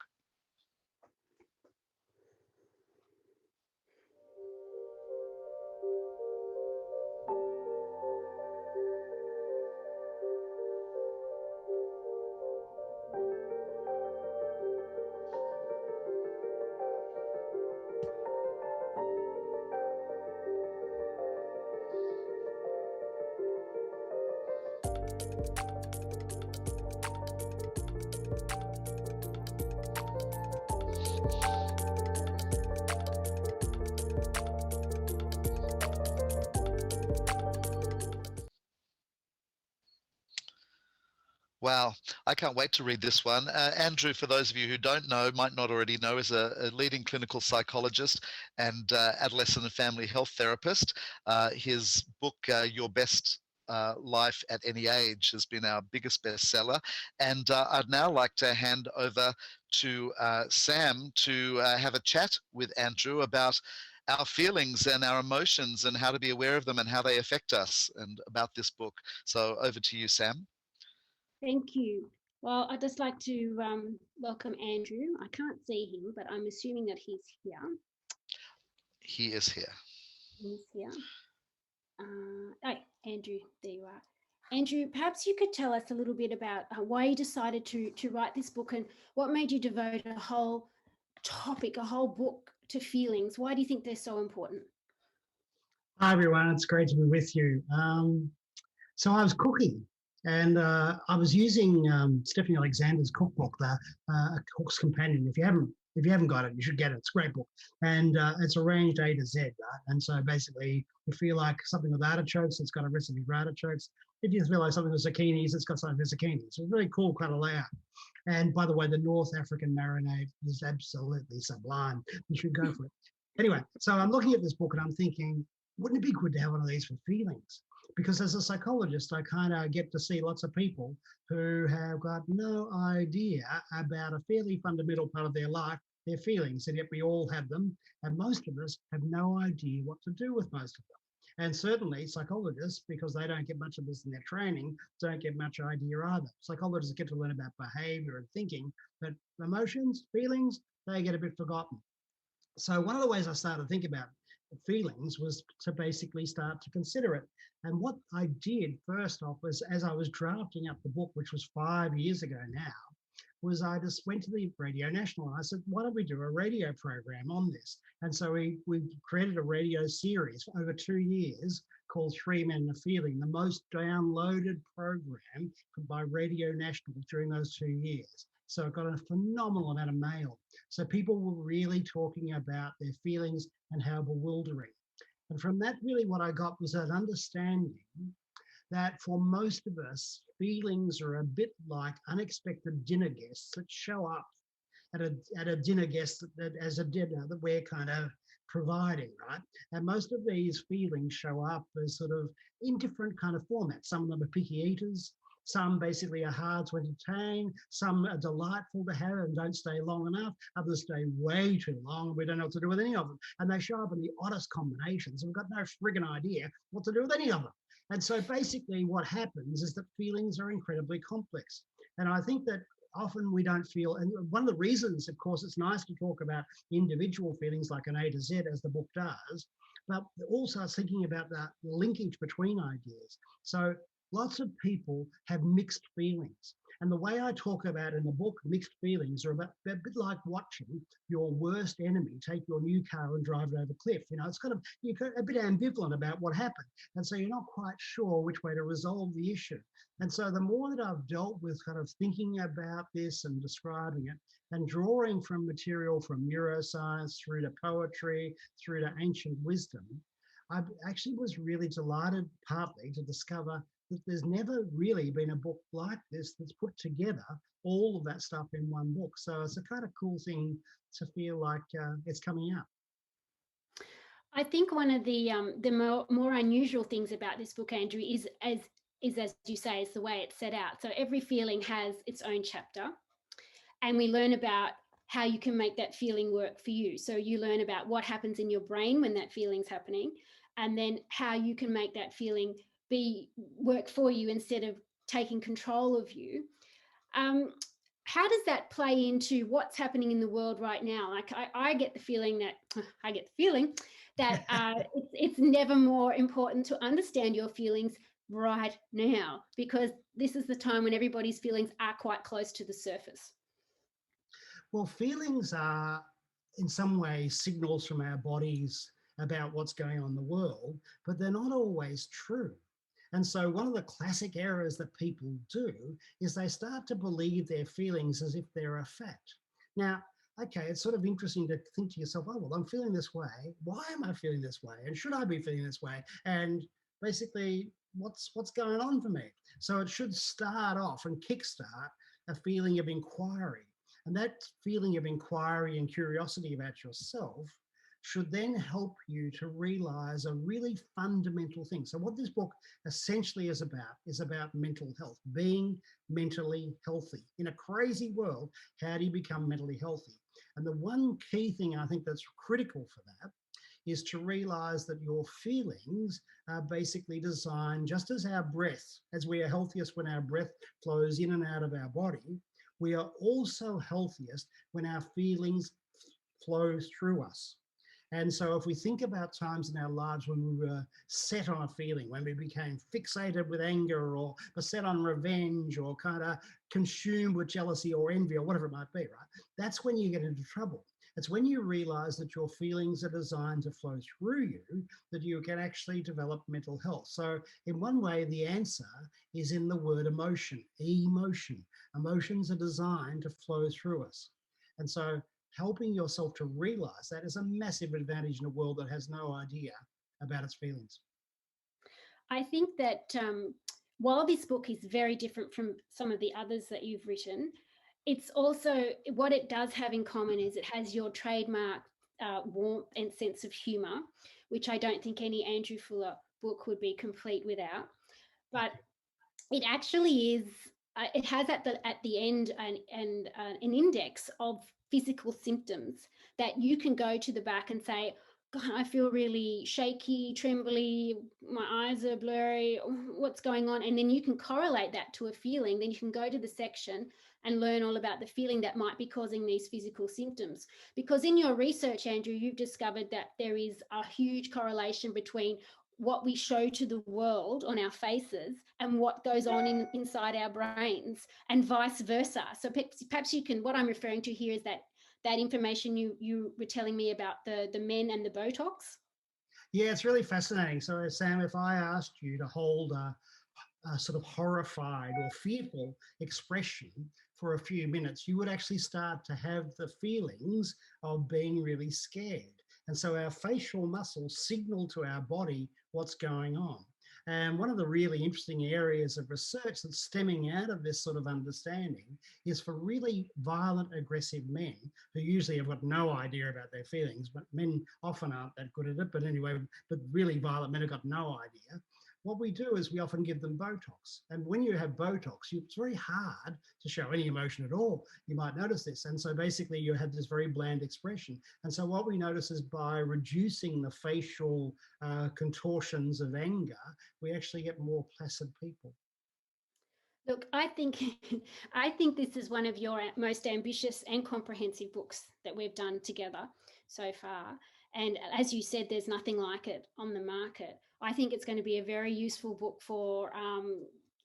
Wow, I can't wait to read this one. Andrew, for those of you who don't know, might not already know, is a leading clinical psychologist and adolescent and family health therapist. His book, Your Best Life at Any Age, has been our biggest bestseller. And I'd now like to hand over to Sam to have a chat with Andrew about our feelings and our emotions and how to be aware of them and how they affect us, and about this book. So over to you, Sam. Thank you. Well, I'd just like to welcome Andrew. I can't see him, but I'm assuming that he's here. He is here. He's here. Oh, Andrew, there you are. Andrew, perhaps you could tell us a little bit about why you decided to write this book and what made you devote a whole topic, a whole book to feelings. Why do you think they're so important? Hi, everyone. It's great to be with you. So I was cooking. And I was using Stephanie Alexander's cookbook, A Cook's Companion. If you haven't got it, you should get it. It's a great book, and it's arranged A to Z. Right? And so basically, you feel like something with artichokes, it's got a recipe for artichokes. if you feel like something with zucchinis, it's got something with zucchinis. It's a very cool kind of layout. And by the way, the North African marinade is absolutely sublime. You should go for it. Anyway, so I'm looking at this book and I'm thinking, wouldn't it be good to have one of these for feelings? Because as a psychologist, I kind of get to see lots of people who have got no idea about a fairly fundamental part of their life, their feelings, and yet we all have them. And most of us have no idea what to do with most of them. And certainly psychologists, because they don't get much of this in their training, don't get much idea either. Psychologists get to learn about behavior and thinking, but emotions, feelings, they get a bit forgotten. So one of the ways I started to think about feelings was to basically start to consider it. And what I did first off was, as I was drafting up the book, which was 5 years ago now, was I just went to the Radio National and I said, why don't we do a radio program on this? And so we created a radio series for over 2 years called Three Men and a Feeling, the most downloaded program by Radio National during those 2 years. So it got a phenomenal amount of mail. So people were really talking about their feelings and how bewildering. And from that, really what I got was an understanding that for most of us, feelings are a bit like unexpected dinner guests that show up at a dinner guest as a dinner that we're kind of providing, right? And most of these feelings show up as sort of in different kind of formats. Some of them are picky eaters, some basically are hard to entertain, some are delightful to have and don't stay long enough, others stay way too long and we don't know what to do with any of them. And they show up in the oddest combinations and we've got no friggin' idea what to do with any of them. And so basically what happens is that feelings are incredibly complex. And I think that often we don't feel, and one of the reasons, of course, it's nice to talk about individual feelings like an A to Z as the book does, but also thinking about the linkage between ideas. So lots of people have mixed feelings. And the way I talk about in the book, mixed feelings are about a bit like watching your worst enemy take your new car and drive it over a cliff. You know, it's kind of, you're a bit ambivalent about what happened. And so you're not quite sure which way to resolve the issue. And so the more that I've dealt with kind of thinking about this and describing it and drawing from material from neuroscience through to poetry, through to ancient wisdom, I actually was really delighted partly to discover that there's never really been a book like this that's put together all of that stuff in one book. So it's a kind of cool thing to feel like it's coming out. I think one of the more unusual things about this book, Andrew, is as you say, is the way it's set out. So every feeling has its own chapter, and we learn about how you can make that feeling work for you. So you learn about what happens in your brain when that feeling's happening, and then how you can make that feeling work for you instead of taking control of you. How does that play into what's happening in the world right now? Like I get the feeling that it's never more important to understand your feelings right now, because this is the time when everybody's feelings are quite close to the surface. Well, feelings are in some ways signals from our bodies about what's going on in the world, but they're not always true. And so one of the classic errors that people do is they start to believe their feelings as if they're a fact. Now, okay, it's sort of interesting to think to yourself, oh, well, I'm feeling this way. Why am I feeling this way? And should I be feeling this way? And basically, what's going on for me? So it should start off and kickstart a feeling of inquiry. And that feeling of inquiry and curiosity about yourself should then help you to realize a really fundamental thing. So what this book essentially is about mental health, being mentally healthy. In a crazy world, how do you become mentally healthy? And the one key thing I think that's critical for that is to realize that your feelings are basically designed just as our breath, as we are healthiest when our breath flows in and out of our body, we are also healthiest when our feelings flow through us. And so if we think about times in our lives when we were set on a feeling, when we became fixated with anger or set on revenge or kind of consumed with jealousy or envy or whatever it might be, right? That's when you get into trouble. It's when you realize that your feelings are designed to flow through you that you can actually develop mental health. So in one way, the answer is in the word emotion, emotion. Emotions are designed to flow through us. And so helping yourself to realize that is a massive advantage in a world that has no idea about its feelings. I think that while this book is very different from some of the others that you've written, it's also, what it does have in common is it has your trademark warmth and sense of humour, which I don't think any Andrew Fuller book would be complete without. But it actually is, it has at the end an index of physical symptoms that you can go to the back and say, God, I feel really shaky, trembly, my eyes are blurry, what's going on? And then you can correlate that to a feeling. Then you can go to the section and learn all about the feeling that might be causing these physical symptoms. Because in your research, Andrew, you've discovered that there is a huge correlation between what we show to the world on our faces and what goes on inside our brains, and vice versa. So perhaps you can, what I'm referring to here is that information you were telling me about the men and the Botox. Yeah, it's really fascinating. So Sam, if I asked you to hold a sort of horrified or fearful expression for a few minutes, you would actually start to have the feelings of being really scared. And so our facial muscles signal to our body what's going on. And one of the really interesting areas of research that's stemming out of this sort of understanding is for really violent, aggressive men who usually have got no idea about their feelings, but men often aren't that good at it. But anyway, but really violent men have got no idea. What we do is we often give them Botox. And when you have Botox, it's very hard to show any emotion at all. You might notice this. And so basically you have this very bland expression. And so what we notice is by reducing the facial contortions of anger, we actually get more placid people. Look, I think this is one of your most ambitious and comprehensive books that we've done together so far. And as you said, there's nothing like it on the market. I think it's going to be a very useful book for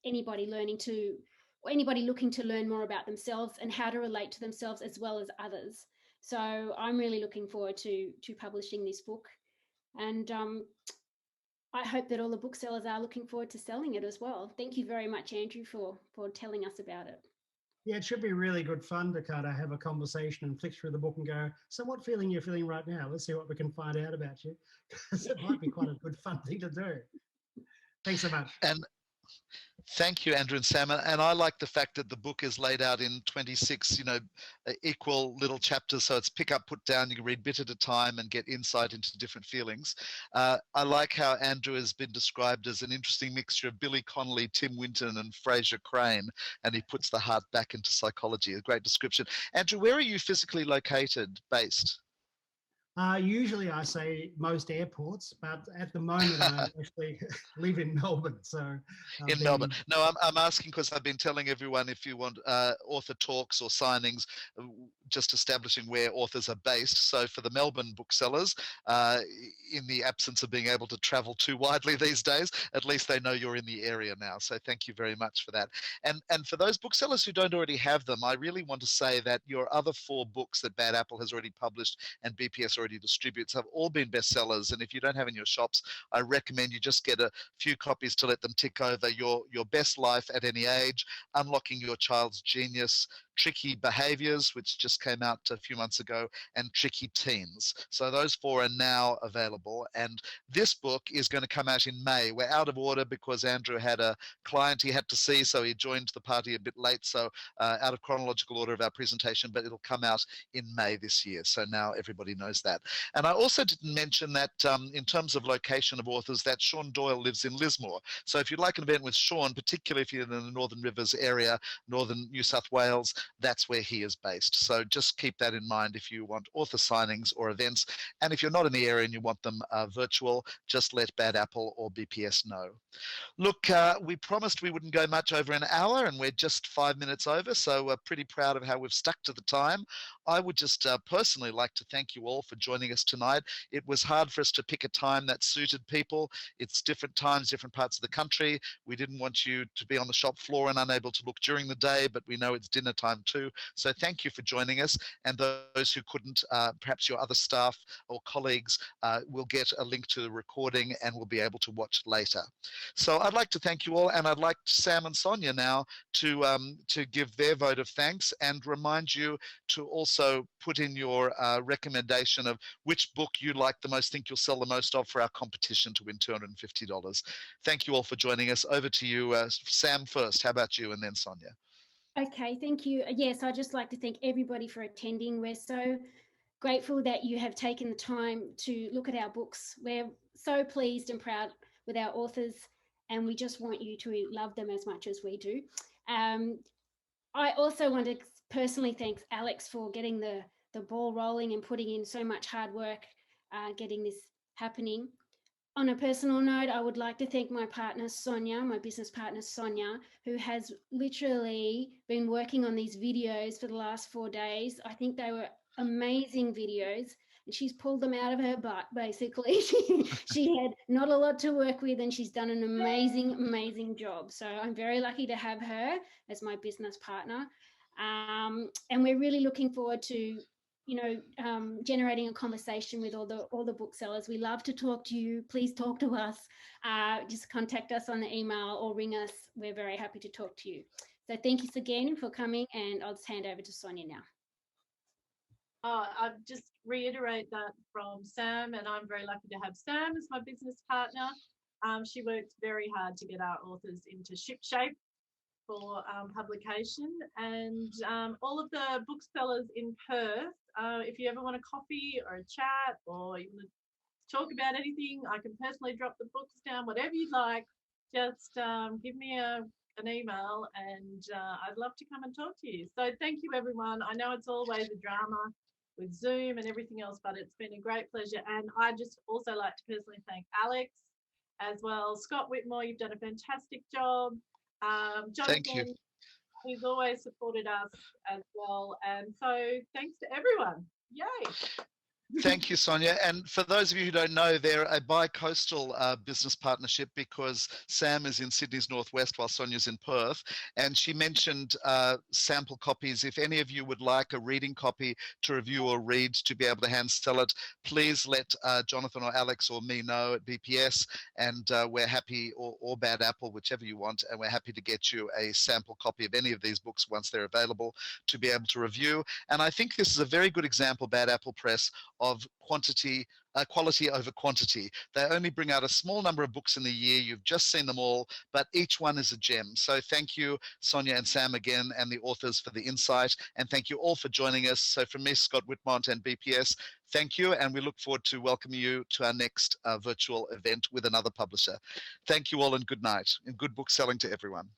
anybody looking to learn more about themselves and how to relate to themselves as well as others. So I'm really looking forward to publishing this book. And I hope that all the booksellers are looking forward to selling it as well. Thank you very much, Andrew, for telling us about it. Yeah, it should be really good fun to kind of have a conversation and flick through the book and go, so what feeling you're feeling right now? Let's see what we can find out about you. Because it might be quite a good fun thing to do. Thanks so much. And thank you, Andrew and Sam. And I like the fact that the book is laid out in 26, equal little chapters. So it's pick up, put down. You can read bit at a time and get insight into different feelings. I like how Andrew has been described as an interesting mixture of Billy Connolly, Tim Winton, and Fraser Crane. And he puts the heart back into psychology. A great description. Andrew, where are you physically located, based? Usually I say most airports, but at the moment I actually live in Melbourne. So in Melbourne. No, I'm asking because I've been telling everyone if you want author talks or signings, just establishing where authors are based. So for the Melbourne booksellers, in the absence of being able to travel too widely these days, at least they know you're in the area now. So thank you very much for that. And for those booksellers who don't already have them, I really want to say that your other 4 books that Bad Apple has already published and BPS already distributes have all been bestsellers. And if you don't have in your shops, I recommend you just get a few copies to let them tick over. Your Best Life at Any Age, Unlocking Your Child's Genius, Tricky Behaviors, which just came out a few months ago, and Tricky Teens. So those 4 are now available. And this book is going to come out in May. We're out of order because Andrew had a client he had to see, so he joined the party a bit late. So out of chronological order of our presentation, but it'll come out in May this year. So now everybody knows that. And I also didn't mention that in terms of location of authors, that Sean Doyle lives in Lismore. So if you'd like an event with Sean, particularly if you're in the Northern Rivers area, Northern New South Wales, that's where he is based. So just keep that in mind if you want author signings or events. And if you're not in the area and you want them virtual, just let Bad Apple or BPS know. Look, we promised we wouldn't go much over an hour, and we're just 5 minutes over, so we're pretty proud of how we've stuck to the time. I would just personally like to thank you all for joining us tonight. It was hard for us to pick a time that suited people. It's different times, different parts of the country. We didn't want you to be on the shop floor and unable to look during the day, but we know it's dinner time too. So thank you for joining us. And those who couldn't, perhaps your other staff or colleagues will get a link to the recording and will be able to watch later. So I'd like to thank you all, and I'd like Sam and Sonya now to give their vote of thanks and remind you to also also put in your recommendation of which book you like the most, think you'll sell the most of for our competition to win $250. Thank you all for joining us. Over to you, Sam first. How about you, and then Sonya? Okay, thank you. Yes, I'd just like to thank everybody for attending. We're so grateful that you have taken the time to look at our books. We're so pleased and proud with our authors, and we just want you to love them as much as we do. I also want to personally thank Alex for getting the ball rolling and putting in so much hard work getting this happening. On a personal note, I would like to thank my partner, Sonya, my business partner, Sonya, who has literally been working on these videos for the last 4 days. I think they were amazing videos, and she's pulled them out of her butt, basically. She had not a lot to work with, and she's done an amazing job. So I'm very lucky to have her as my business partner. And we're really looking forward to generating a conversation with all the booksellers. We love to talk to you. Please talk to us. Just contact us on the email or ring us. We're very happy to talk to you. So thank you again for coming, and I'll just hand over to Sonya now. I'll just reiterate that from Sam, and I'm very lucky to have Sam as my business partner. She worked very hard to get our authors into shipshape for publication, and all of the booksellers in Perth, if you ever want a coffee or a chat, or you want to talk about anything, I can personally drop the books down, whatever you'd like. Just give me an email, and I'd love to come and talk to you. So thank you, everyone. I know it's always a drama with Zoom and everything else, but it's been a great pleasure. And I just also like to personally thank Alex as well. Scott Whitmore, you've done a fantastic job. Jonathan, Thank you. who's always supported us as well. And so thanks to everyone. Yay. Thank you, Sonya. And for those of you who don't know, they're a bi-coastal business partnership, because Sam is in Sydney's northwest while Sonya's in Perth. And she mentioned sample copies. If any of you would like a reading copy to review or read to be able to hand sell it, please let Jonathan or Alex or me know at BPS, and we're happy, or Bad Apple, whichever you want, and we're happy to get you a sample copy of any of these books once they're available to be able to review. And I think this is a very good example, Bad Apple Press, of quality over quantity. They only bring out a small number of books in the year. You've just seen them all, but each one is a gem. So thank you, Sonya and Sam, again, and the authors, for the insight. And thank you all for joining us. So from me, Scott Whitmont, and BPS, thank you. And we look forward to welcoming you to our next virtual event with another publisher. Thank you all, and good night, and good book selling to everyone.